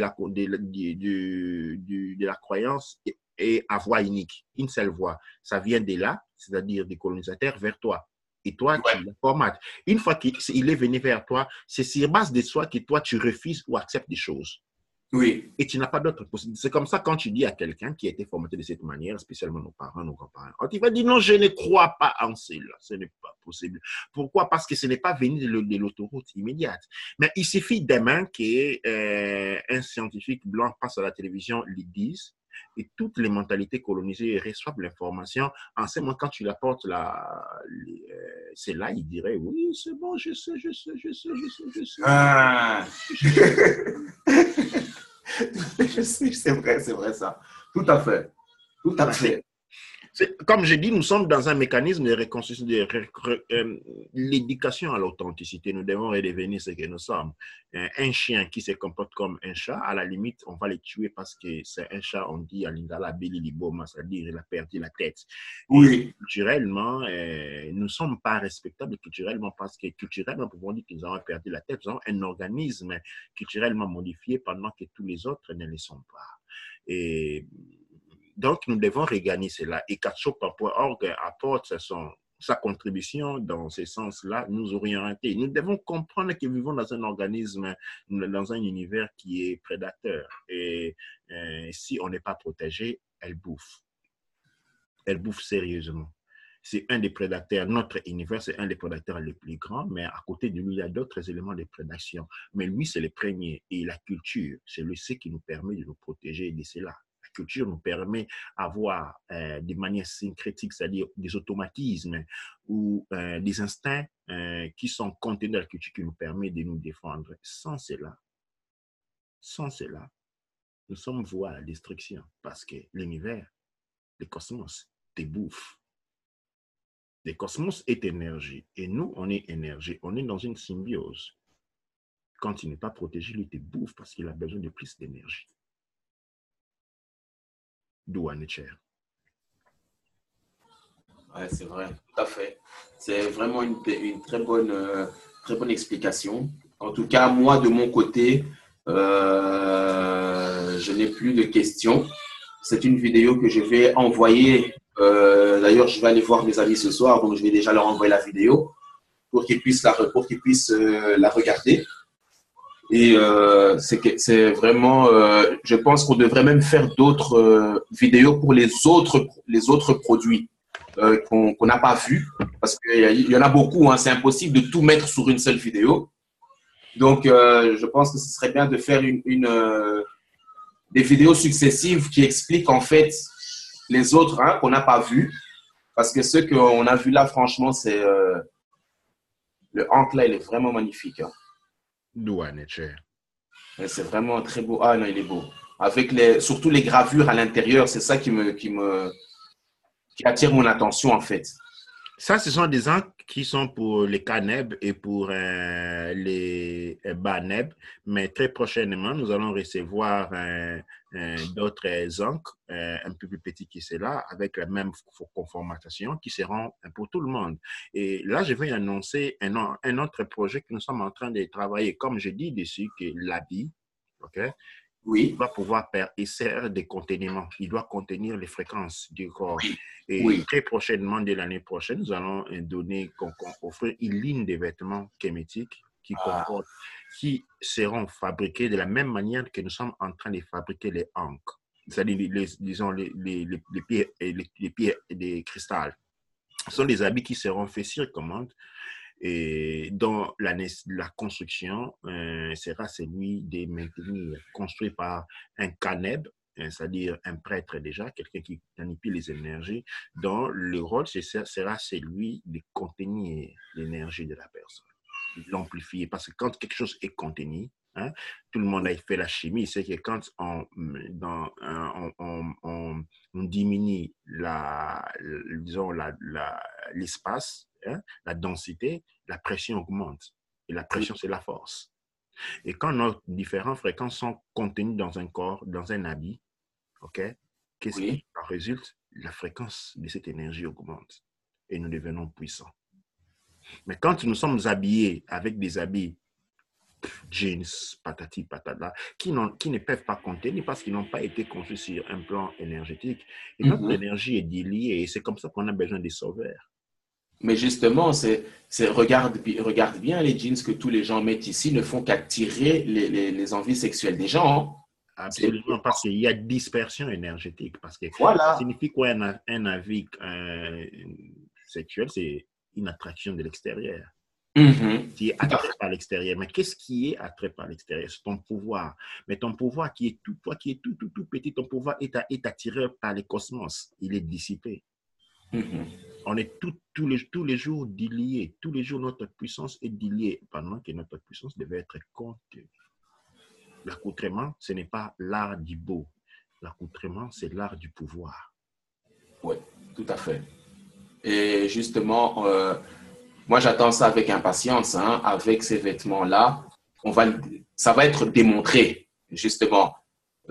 Speaker 1: la croyance est à voie unique, une seule voie. Ça vient de là, c'est-à-dire des colonisateurs, vers toi. Et toi, tu le formates. Une fois qu'il est venu vers toi, c'est sur base de soi que toi, tu refuses ou acceptes des choses.
Speaker 2: Oui.
Speaker 1: Et tu n'as pas d'autre possibilité. C'est comme ça quand tu dis à quelqu'un qui a été formaté de cette manière, spécialement nos parents, nos grands-parents, il va dire non, je ne crois pas en cela. Ce n'est pas possible. Pourquoi? Parce que ce n'est pas venu de l'autoroute immédiate. Mais il suffit demain qu'un scientifique blanc passe à la télévision, le dise, et toutes les mentalités colonisées reçoivent l'information. En ce moment, quand tu l'apportes c'est là, il dirait oui, c'est bon, je sais.
Speaker 2: Je sais, c'est vrai ça. Tout à fait. Tout à fait.
Speaker 1: Comme je dis, nous sommes dans un mécanisme de reconstruction, l'éducation à l'authenticité. Nous devons redevenir ce que nous sommes. Un chien qui se comporte comme un chat, à la limite, on va le tuer parce que c'est un chat, on dit à l'Ingala, Beli Liboma, c'est-à-dire il a perdu la tête.
Speaker 2: Oui.
Speaker 1: Et culturellement, nous ne sommes pas respectables culturellement parce que culturellement, nous pouvons dire que nous avons perdu la tête. Nous avons un organisme culturellement modifié pendant que tous les autres ne le sont pas. Et donc, nous devons regagner cela. Et Katsopa.org apporte sa contribution dans ce sens-là, nous orienter. Nous devons comprendre que nous vivons dans un organisme, dans un univers qui est prédateur. Et si on n'est pas protégé, elle bouffe. Elle bouffe sérieusement. C'est un des prédateurs, notre univers, c'est un des prédateurs les plus grands, mais à côté de lui, il y a d'autres éléments de prédation. Mais lui, c'est le premier. Et la culture, c'est ce qui nous permet de nous protéger de cela. La culture nous permet d'avoir des manières syncrétiques, c'est-à-dire des automatismes ou des instincts qui sont contenus dans la culture qui nous permet de nous défendre. Sans cela, nous sommes voués à la destruction parce que l'univers, le cosmos, te bouffe. Le cosmos est énergie et nous, on est énergie. On est dans une symbiose. Quand il n'est pas protégé, lui te bouffe parce qu'il a besoin de plus d'énergie. D'où Nietzsche.
Speaker 2: Ouais, c'est vrai, tout à fait. C'est vraiment une très bonne explication. En tout cas, moi, de mon côté, je n'ai plus de questions. C'est une vidéo que je vais envoyer. D'ailleurs, je vais aller voir mes amis ce soir, donc je vais déjà leur envoyer la vidéo pour qu'ils puissent la regarder. Et c'est vraiment, je pense qu'on devrait même faire d'autres vidéos pour les autres produits qu'on n'a pas vus, parce qu'il y en a beaucoup, hein, c'est impossible de tout mettre sur une seule vidéo. Donc, je pense que ce serait bien de faire des vidéos successives qui expliquent en fait les autres, hein, qu'on n'a pas vus, parce que ceux qu'on a vus là, franchement, c'est le Ankh là, il est vraiment magnifique. Hein.
Speaker 1: D'où Nietzsche.
Speaker 2: C'est vraiment très beau. Ah non, il est beau. Avec surtout les gravures à l'intérieur, c'est ça qui attire mon attention en fait.
Speaker 1: Ça, ce sont des encres qui sont pour les Caneb et pour les Baneb, mais très prochainement, nous allons recevoir d'autres encres un peu plus petits que cela, avec la même conformatation, qui seront pour tout le monde. Et là, je vais annoncer un autre projet que nous sommes en train de travailler, comme je dis dessus, que l'habit, ok?
Speaker 2: Oui.
Speaker 1: Il doit pouvoir il sert de conteniment. Il doit contenir les fréquences du corps.
Speaker 2: Oui.
Speaker 1: Et
Speaker 2: Oui.
Speaker 1: très prochainement, dès l'année prochaine, nous allons offrir une ligne de vêtements kémétiques qui seront fabriqués de la même manière que nous sommes en train de fabriquer les encres. C'est-à-dire, disons, les pieds des cristals. Ce sont des habits qui seront faits sur commande et dont la construction sera celui de maintenir, construit par un caneb, c'est-à-dire un prêtre déjà, quelqu'un qui manipule les énergies, dont le rôle sera celui de contenir l'énergie de la personne, de l'amplifier. Parce que quand quelque chose est contenu, hein, tout le monde a fait la chimie, c'est que quand on diminue l'espace, hein, la densité, la pression augmente. Et la pression, c'est la force. Et quand nos différentes fréquences sont contenues dans un corps, dans un habit, ok, qu'est-ce qui en résulte? La fréquence de cette énergie augmente et nous devenons puissants. Mais quand nous sommes habillés avec des habits jeans, patati patata, qui ne peuvent pas contenir parce qu'ils n'ont pas été conçus sur un plan énergétique. Et notre énergie est déliée et c'est comme ça qu'on a besoin des sauveurs.
Speaker 2: Mais justement, regarde bien les jeans que tous les gens mettent ici ne font qu'attirer les envies sexuelles des gens. Hein.
Speaker 1: Absolument, parce qu'il y a dispersion énergétique. Parce que
Speaker 2: voilà.
Speaker 1: Ça signifie quoi un avis sexuel? C'est une attraction de l'extérieur. Qui est attrait par l'extérieur. Mais qu'est-ce qui est attrait par l'extérieur? C'est ton pouvoir. Mais ton pouvoir qui est tout, toi qui es tout petit, ton pouvoir est attiré par le cosmos. Il est dissipé. On est tous les jours déliés. Tous les jours, notre puissance est déliée pendant que notre puissance devait être contenue. L'accoutrement, ce n'est pas l'art du beau. L'accoutrement, c'est l'art du pouvoir.
Speaker 2: Oui, tout à fait. Et justement, moi, j'attends ça avec impatience, hein, avec ces vêtements-là. Ça va être démontré, justement,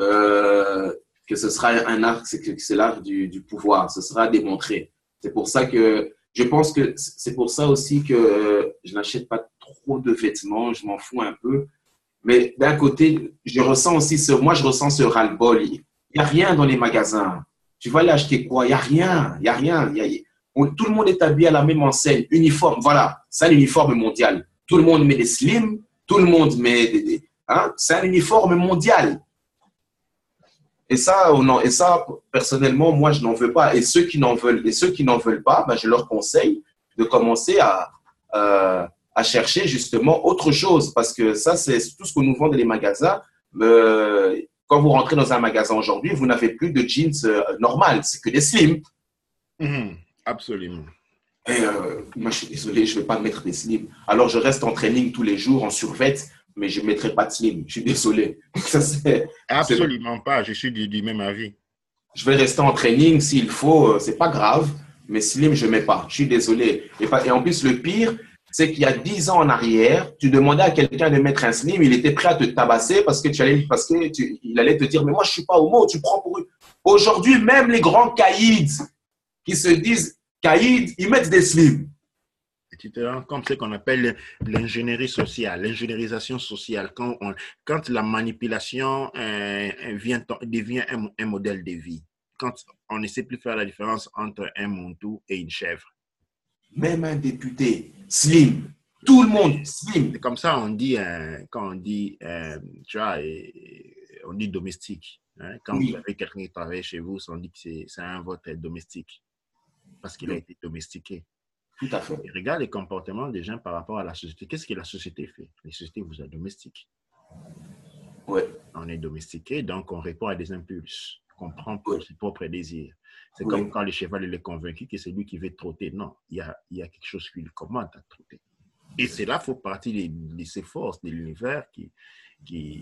Speaker 2: euh, que ce sera un art, c'est l'art du pouvoir. Ce sera démontré. C'est pour ça que je pense que c'est pour ça aussi que je n'achète pas trop de vêtements. Je m'en fous un peu. Mais d'un côté, moi, je ressens ce ras-le-bol. Il n'y a rien dans les magasins. Tu vas aller acheter quoi? Il n'y a rien. Il n'y a rien. Tout le monde est habillé à la même enseigne. Uniforme. Voilà. C'est un uniforme mondial. Tout le monde met des slims. Tout le monde met hein? C'est un uniforme mondial. Et ça, personnellement, moi, je n'en veux pas. Et ceux qui n'en veulent pas, ben, je leur conseille de commencer à chercher justement autre chose. Parce que ça, c'est tout ce que nous vend dans les magasins. Quand vous rentrez dans un magasin aujourd'hui, vous n'avez plus de jeans normal. C'est que des slims.
Speaker 1: Absolument.
Speaker 2: Et moi, je suis désolé, je ne vais pas mettre des slims. Alors, je reste en training tous les jours, en survêt, mais je ne mettrai pas de slim. Je suis désolé. Ça,
Speaker 1: Absolument pas. Je suis du même avis.
Speaker 2: Je vais rester en training s'il faut, c'est pas grave, mais slim, je ne mets pas. Je suis désolé. Et en plus, le pire, c'est qu'il y a 10 ans en arrière, tu demandais à quelqu'un de mettre un slim, il était prêt à te tabasser il allait te dire, mais moi, je ne suis pas homo, tu prends pour eux. Aujourd'hui, même les grands caïds qui se disent caïds, ils mettent des slims.
Speaker 1: Tu te rends compte de ce qu'on appelle l'ingénierie sociale, l'ingénierisation sociale, quand la manipulation devient un modèle de vie, quand on ne sait plus faire la différence entre un montou et une chèvre.
Speaker 2: Même un député, slim. Tout le monde, slim.
Speaker 1: C'est comme ça on dit, quand on dit, tu vois, on dit domestique. Hein, quand vous avez quelqu'un qui travaille chez vous, on dit que c'est un vote domestique parce qu'il a été domestiqué.
Speaker 2: Tout à fait.
Speaker 1: Et regarde les comportements des gens par rapport à la société. Qu'est-ce que la société fait? La société vous a domestiqué.
Speaker 2: Ouais.
Speaker 1: On est domestiqué, donc on répond à des impulses qu'on prend pour ses propres désirs. C'est
Speaker 2: Ouais.
Speaker 1: comme quand le cheval il est convaincu que c'est lui qui veut trotter. Non, il y a quelque chose qui lui commande à trotter. Et c'est là faut partie de ces forces de l'univers qui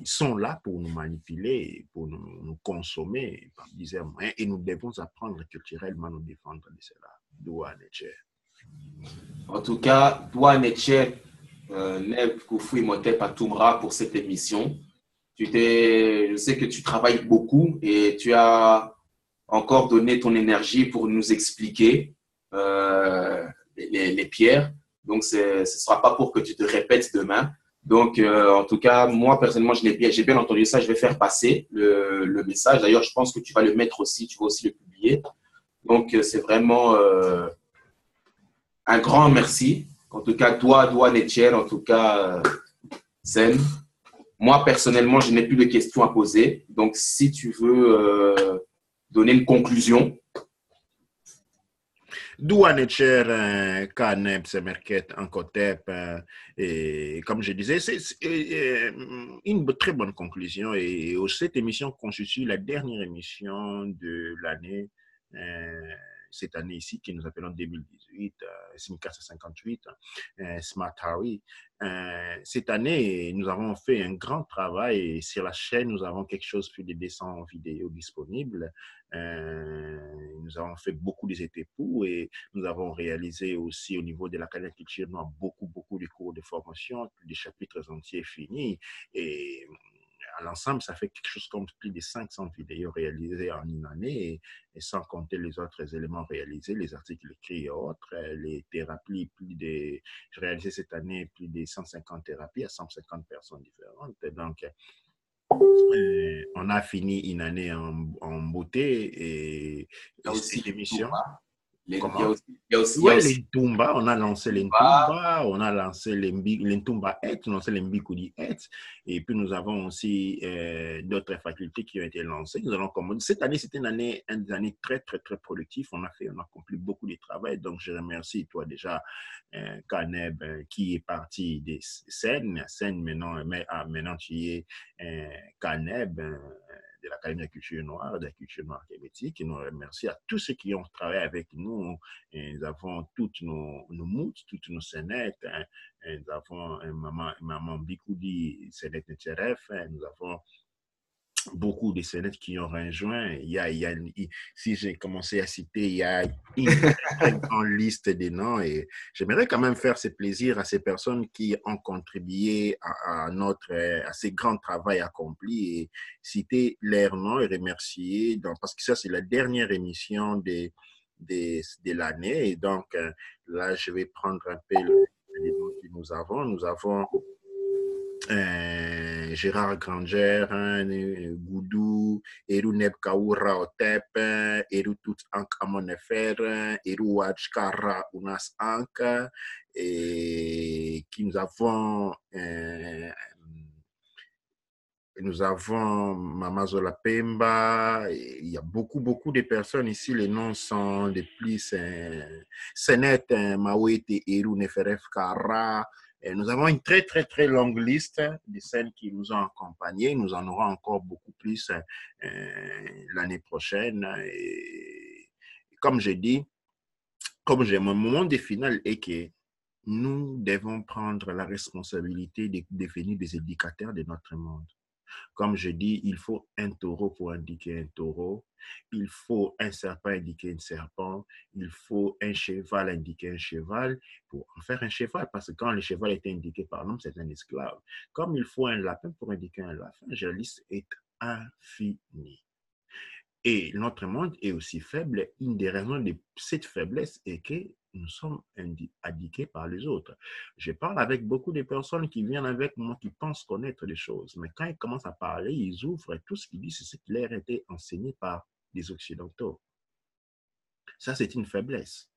Speaker 1: sont là pour nous manipuler, pour nous consommer par divers moyens. Et nous devons apprendre culturellement à nous défendre de cela. Doua Nietzsche.
Speaker 2: En tout cas, toi, Nietzsche, Neb Koufou Imhotep Atoumra pour cette émission. Je sais que tu travailles beaucoup et tu as encore donné ton énergie pour nous expliquer les pierres. Donc, ce ne sera pas pour que tu te répètes demain. Donc, en tout cas, moi, personnellement, j'ai bien entendu ça. Je vais faire passer le message. D'ailleurs, je pense que tu vas le mettre aussi, tu vas aussi le publier. Donc, c'est vraiment un grand merci. En tout cas, toi, Nietzsche, en tout cas, Zen. Moi, personnellement, je n'ai plus de questions à poser. Donc, si tu veux donner une conclusion.
Speaker 1: Doua Nietzsche, Kaneb, Semerket, Ankotep, et comme je disais, c'est une très bonne conclusion. Et cette émission constitue la dernière émission de l'année. Cette année ici, que nous appelons 2018, SIM 458, Smart Harry. Cette année, nous avons fait un grand travail et sur la chaîne, nous avons quelque chose plus de 200 vidéos disponibles. Nous avons fait beaucoup des étépous et nous avons réalisé aussi au niveau de la Canal Culture beaucoup de cours de formation, des chapitres entiers finis. Et à l'ensemble, ça fait quelque chose comme plus de 500 vidéos réalisées en une année, et sans compter les autres éléments réalisés, les articles écrits et autres, les thérapies, j'ai réalisé cette année plus de 150 thérapies à 150 personnes différentes. Donc, on a fini une année en beauté et cette émission.
Speaker 2: Il y a aussi
Speaker 1: l'Intumba, on a lancé l'Intumba, on a lancé l'Intumba Et, on a lancé l'Mbikudi Et, et puis nous avons aussi d'autres facultés qui ont été lancées. Nous allons cette année, c'était une année très, très, très productive. On a accompli beaucoup de travail. Donc, je remercie toi déjà, Kaneb, qui est parti des scènes maintenant tu es Kaneb, de l'Académie de la culture noire québécoise. Et nous remercions à tous ceux qui ont travaillé avec nous. Et nous avons toutes nos moutes, toutes nos scénettes. Hein. Et nous avons maman Bikoudi, scénette NTRF. Hein. Nous avons beaucoup de scénettes qui ont rejoint. Si j'ai commencé à citer, il y a une très grande liste de noms et j'aimerais quand même faire ce plaisir à ces personnes qui ont contribué à ce grand travail accompli et citer leurs noms et remercier parce que ça, c'est la dernière émission de l'année et donc là, je vais prendre un peu les noms que nous avons. Nous avons Gérard Granger, Goudou, Eru Neb Kaoura Otep, Eru Tout Ank Amonefer, Eru Wajkara Unas Ank, et qui nous avons Mama Zola Pemba, il y a beaucoup de personnes ici, les noms sont les plus Senet, Mawete, Eru Neferef Kara. Et nous avons une très longue liste de celles qui nous ont accompagnés. Nous en aurons encore beaucoup plus l'année prochaine. Et comme je dis, mon moment de finale est que nous devons prendre la responsabilité de devenir des éducateurs de notre monde. Comme je dis, il faut un taureau pour indiquer un taureau. Il faut un serpent indiquer un serpent. Il faut un cheval indiquer un cheval pour en faire un cheval. Parce que quand le cheval est indiqué par l'homme, c'est un esclave. Comme il faut un lapin pour indiquer un lapin, la liste est infinie. Et notre monde est aussi faible. Une des raisons de cette faiblesse est que nous sommes indiqués par les autres. Je parle avec beaucoup de personnes qui viennent avec moi, qui pensent connaître des choses. Mais quand ils commencent à parler, ils ouvrent et tout ce qu'ils disent, c'est ce qui leur a été enseigné par les Occidentaux. Ça, c'est une faiblesse.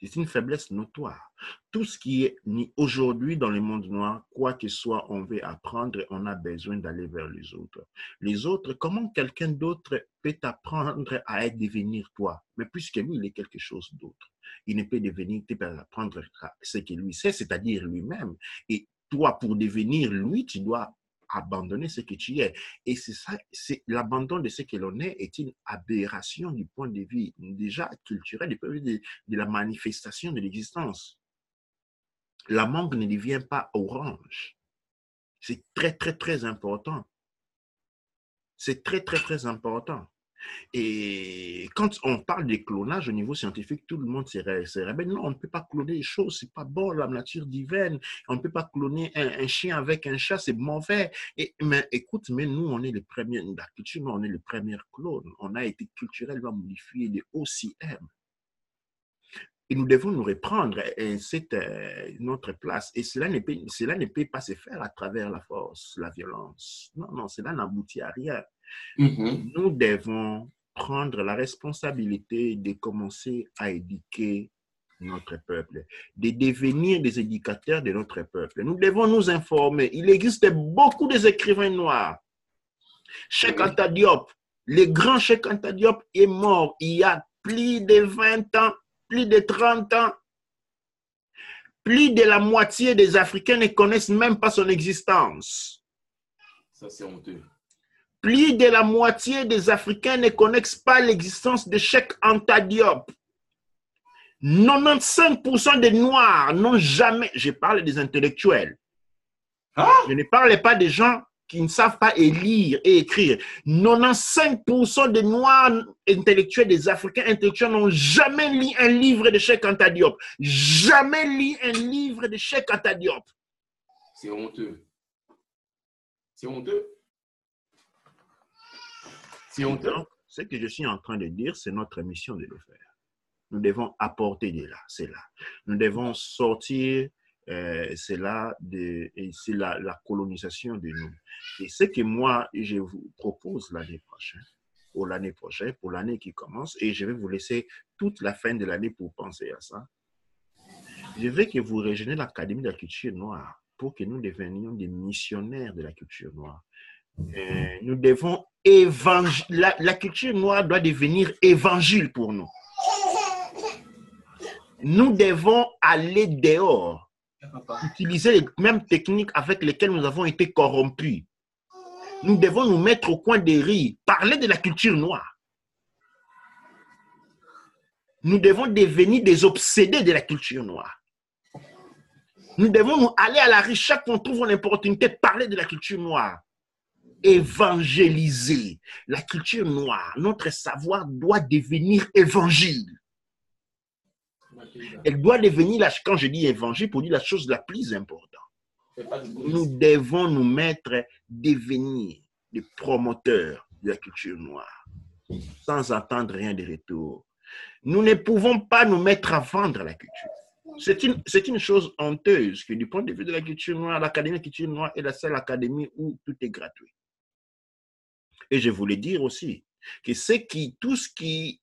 Speaker 1: C'est une faiblesse notoire. Tout ce qui est aujourd'hui dans le monde noir, quoi que soit, on veut apprendre, on a besoin d'aller vers les autres. Les autres, comment quelqu'un d'autre peut t'apprendre à devenir toi? Mais puisque lui, il est quelque chose d'autre. Il ne peut devenir, tu peux apprendre ce que lui sait, c'est-à-dire lui-même. Et toi, pour devenir lui, tu dois abandonner ce que tu es. Et c'est ça, c'est l'abandon de ce que l'on est une aberration du point de vue déjà culturel, du point de vue de la manifestation de l'existence. La mangue ne devient pas orange. C'est très important. C'est très important. Et quand on parle de clonage au niveau scientifique, tout le monde se réveille. Non, on ne peut pas cloner les choses, c'est pas bon, la nature divine. On ne peut pas cloner un chien avec un chat, c'est mauvais. Mais écoute, mais nous, on est les premiers, dans la culture, on est les premiers clones. On a été culturellement modifiés de OCM. Et nous devons nous reprendre notre place. Et cela ne peut pas se faire à travers la force, la violence. Non, cela n'aboutit à rien. Nous devons prendre la responsabilité de commencer à éduquer notre peuple, de devenir des éducateurs de notre peuple. Nous devons nous informer. Il existe beaucoup d'écrivains noirs. Cheikh Anta Diop, le grand Cheikh Anta Diop est mort il y a plus de 20 ans, plus de 30 ans. Plus de la moitié des Africains ne connaissent même pas son existence.
Speaker 2: Ça, c'est honteux.
Speaker 1: Plus de la moitié des Africains ne connaissent pas l'existence de Cheikh Anta Diop. 95% des Noirs n'ont jamais... Je parle des intellectuels. Je ne parle pas des gens qui ne savent pas lire et écrire. 95% des Noirs intellectuels, des Africains intellectuels n'ont jamais lu un livre de Cheikh Anta Diop. Jamais lu un livre de Cheikh Anta Diop.
Speaker 2: C'est honteux. C'est honteux. C'est honteux.
Speaker 1: Donc, ce que je suis en train de dire, c'est notre mission de le faire. Nous devons apporter de là, c'est là. Nous devons sortir, c'est là, c'est la colonisation de nous. Et ce que moi, je vous propose l'année prochaine, pour l'année qui commence, et je vais vous laisser toute la fin de l'année pour penser à ça. Je veux que vous rejoigniez l'Académie de la culture noire pour que nous devenions des missionnaires de la culture noire. Nous devons la culture noire doit devenir évangile pour nous. Nous devons aller dehors, utiliser les mêmes techniques avec lesquelles nous avons été corrompus. Nous devons nous mettre au coin des rires, parler de la culture noire. Nous devons devenir des obsédés de la culture noire. Nous devons nous aller à la rue chaque fois qu'on trouve une opportunité de parler de la culture noire. Évangéliser la culture noire. Notre savoir doit devenir évangile. Elle doit devenir, quand je dis évangile, pour dire la chose la plus importante. Nous devons nous mettre, devenir des promoteurs de la culture noire, sans attendre rien de retour. Nous ne pouvons pas nous mettre à vendre la culture. C'est une chose honteuse que du point de vue de la culture noire, l'Académie de la culture noire est la seule académie où tout est gratuit. Et je voulais dire aussi que tous ceux qui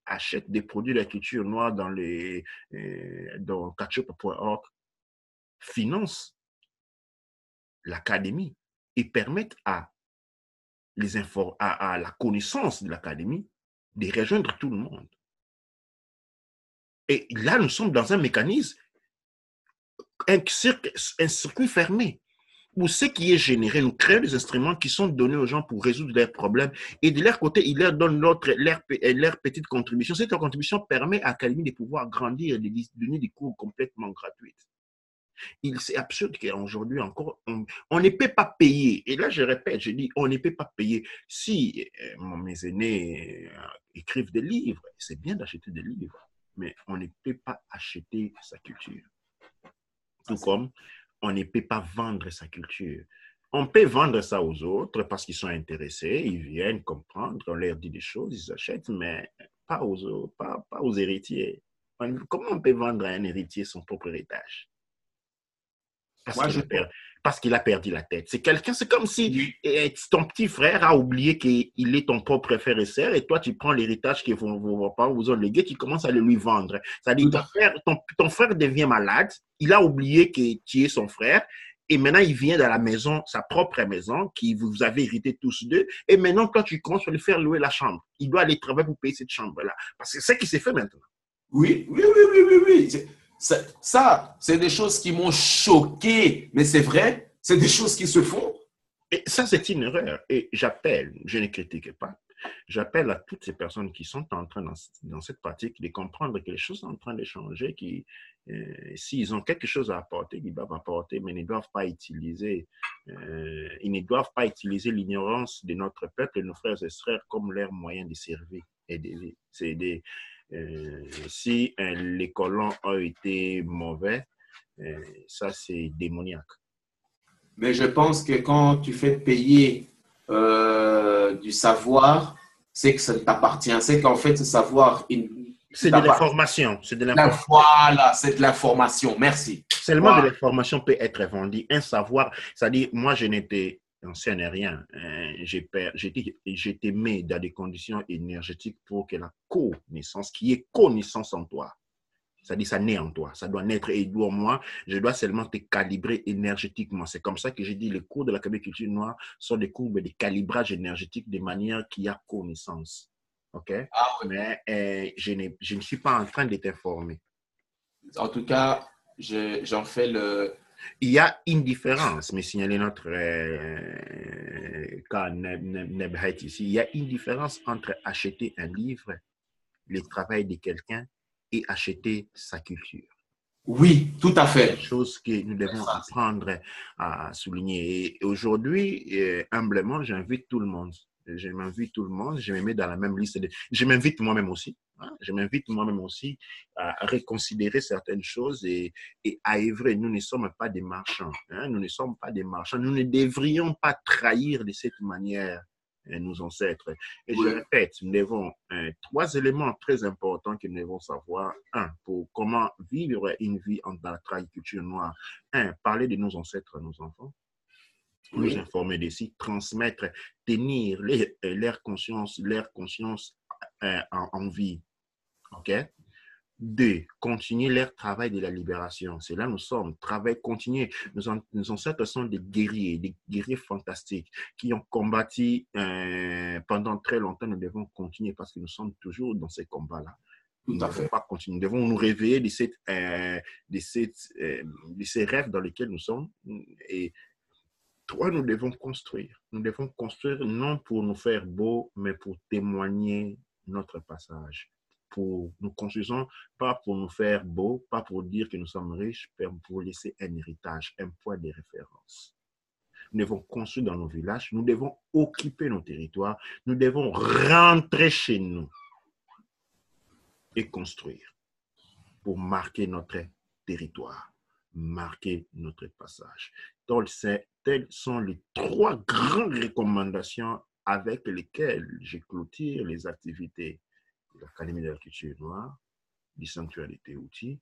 Speaker 1: achètent des produits de la culture noire dans ketchup.org financent l'académie et permettent à la connaissance de l'académie de rejoindre tout le monde. Et là, nous sommes dans un mécanisme, un circuit fermé, où ce qui est généré, nous créons des instruments qui sont donnés aux gens pour résoudre leurs problèmes, et de leur côté, ils leur donnent leur petite contribution. Cette contribution permet à l'académie de pouvoir grandir et de donner des cours complètement gratuits. C'est absurde qu'aujourd'hui encore, on ne peut pas payer. Et là, je répète, je dis, on ne peut pas payer. Si mes aînés écrivent des livres, c'est bien d'acheter des livres, mais on ne peut pas acheter sa culture. Tout comme on ne peut pas vendre sa culture. On peut vendre ça aux autres parce qu'ils sont intéressés, ils viennent comprendre, on leur dit des choses, ils achètent, mais pas aux héritiers. Comment on peut vendre à un héritier son propre héritage? Parce qu'il a perdu la tête. C'est comme si ton petit frère a oublié qu'il est ton propre frère et sœur, et toi, tu prends l'héritage que vos parents vous ont légué, tu commences à le lui vendre. C'est-à-dire, ton frère devient malade, il a oublié que tu es son frère, et maintenant, il vient dans la maison, sa propre maison, qui vous avez hérité tous deux, et maintenant, toi, tu commences à lui faire louer la chambre. Il doit aller travailler pour payer cette chambre-là. Parce que c'est ce qui s'est fait maintenant.
Speaker 2: Oui. Ça, c'est des choses qui m'ont choqué, mais c'est vrai, c'est des choses qui se font.
Speaker 1: Et ça, c'est une erreur. Et j'appelle, je ne critique pas, j'appelle à toutes ces personnes qui sont en train, dans cette pratique, de comprendre que les choses sont en train de changer, s'ils ont quelque chose à apporter, ils doivent apporter, mais ils ne doivent pas utiliser l'ignorance de notre peuple et de nos frères et sœurs comme leur moyen de servir et d'aider. Si les colons ont été mauvais, ça c'est démoniaque.
Speaker 2: Mais je pense que quand tu fais payer du savoir, c'est que ça t'appartient. C'est qu'en fait, ce savoir...
Speaker 1: C'est de l'information.
Speaker 2: Voilà, c'est de l'information. Merci.
Speaker 1: Seulement de l'information peut être vendue. Un savoir, c'est-à-dire, moi, je n'étais ancien et rien. J'étais mis dans des conditions énergétiques pour que la connaissance, qui est connaissance en toi, c'est-à-dire ça naît en toi, ça doit naître et moi, je dois seulement te calibrer énergétiquement. C'est comme ça que j'ai dit, les cours de l'Académie de culture noire sont des cours de calibrage énergétique de manière qui a connaissance. OK? Mais je ne suis pas en train de t'informer.
Speaker 2: En tout cas, j'en fais le...
Speaker 1: Il y a une différence, mais signaler notre cas Nebhet ici, il y a une différence entre acheter un livre, le travail de quelqu'un, et acheter sa culture.
Speaker 2: Oui, tout à fait.
Speaker 1: C'est une chose que nous devons apprendre à souligner. Et aujourd'hui, humblement, j'invite tout le monde. Je me mets dans la même liste. Je m'invite moi-même aussi. Je m'invite moi-même aussi à reconsidérer certaines choses et à œuvrer. Nous ne sommes pas des marchands. Nous ne sommes pas des marchands. Nous ne devrions pas trahir de cette manière nos ancêtres. Et je répète, nous devons 3 éléments très importants que nous devons savoir. 1, pour comment vivre une vie dans la culture noire. 1, parler de nos ancêtres à nos enfants. Nous informer d'ici, transmettre, tenir leur conscience en vie. OK? 2, continuer leur travail de la libération. C'est là nous sommes. Travail continué. Nos ancêtres sont des guerriers fantastiques qui ont combattu pendant très longtemps. Nous devons continuer parce que nous sommes toujours dans ces combats-là. Nous ne devons pas continuer. Nous devons nous réveiller de ces rêves dans lesquels nous sommes et Trois, nous devons construire. Nous devons construire non pour nous faire beau, mais pour témoigner notre passage. Nous construisons pas pour nous faire beau, pas pour dire que nous sommes riches, mais pour laisser un héritage, un point de référence. Nous devons construire dans nos villages, nous devons occuper nos territoires, nous devons rentrer chez nous et construire pour marquer notre territoire, marquer notre passage. Telles sont les trois grandes recommandations avec lesquelles je clôture les activités de l'Académie de la culture noire, du sanctuaire des Théoutis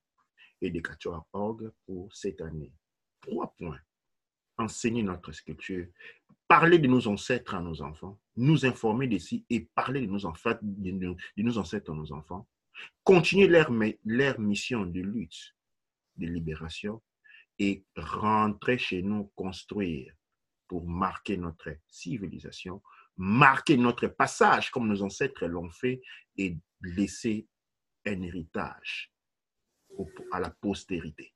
Speaker 1: et des Quatuors.org pour cette année. 3 points. Enseigner notre sculpture, parler de nos ancêtres à nos enfants, nous informer d'ici et parler de nos ancêtres à nos enfants, continuer leur mission de lutte, de libération et rentrer chez nous, construire pour marquer notre civilisation, marquer notre passage comme nos ancêtres l'ont fait et laisser un héritage à la postérité.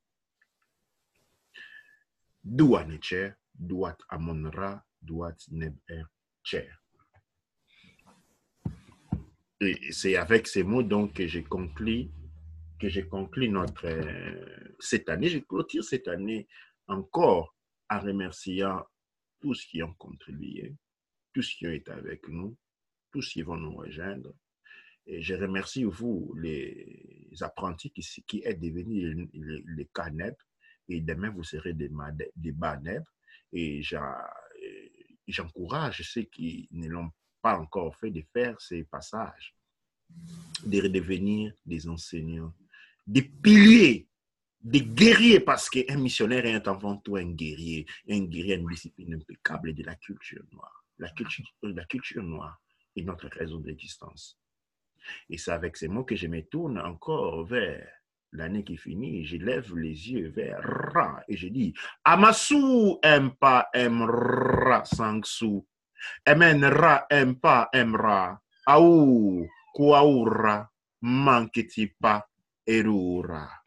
Speaker 1: Douat Necher, Douat Amonra, Douat Neber Cher. Et c'est avec ces mots donc que j'ai conclu cette année. Je clôture cette année encore en remerciant tous qui ont contribué, tous qui ont été avec nous, tous qui vont nous rejoindre. Et je remercie vous, les apprentis qui êtes devenus les CANEB. Et demain, vous serez des BANEB. Et j'encourage ceux qui ne l'ont pas encore fait de faire ces passages, de redevenir des enseignants, des piliers, des guerriers, parce qu'un missionnaire est avant tout un guerrier a une discipline impeccable de la culture noire. La culture noire est notre raison d'existence. Et c'est avec ces mots que je me tourne encore vers l'année qui finit. Je lève les yeux vers Ra et je dis Amasu Empa Emra Sangsu Emen Ra Empa Emra Aou Kouaoura Manketipa Erura.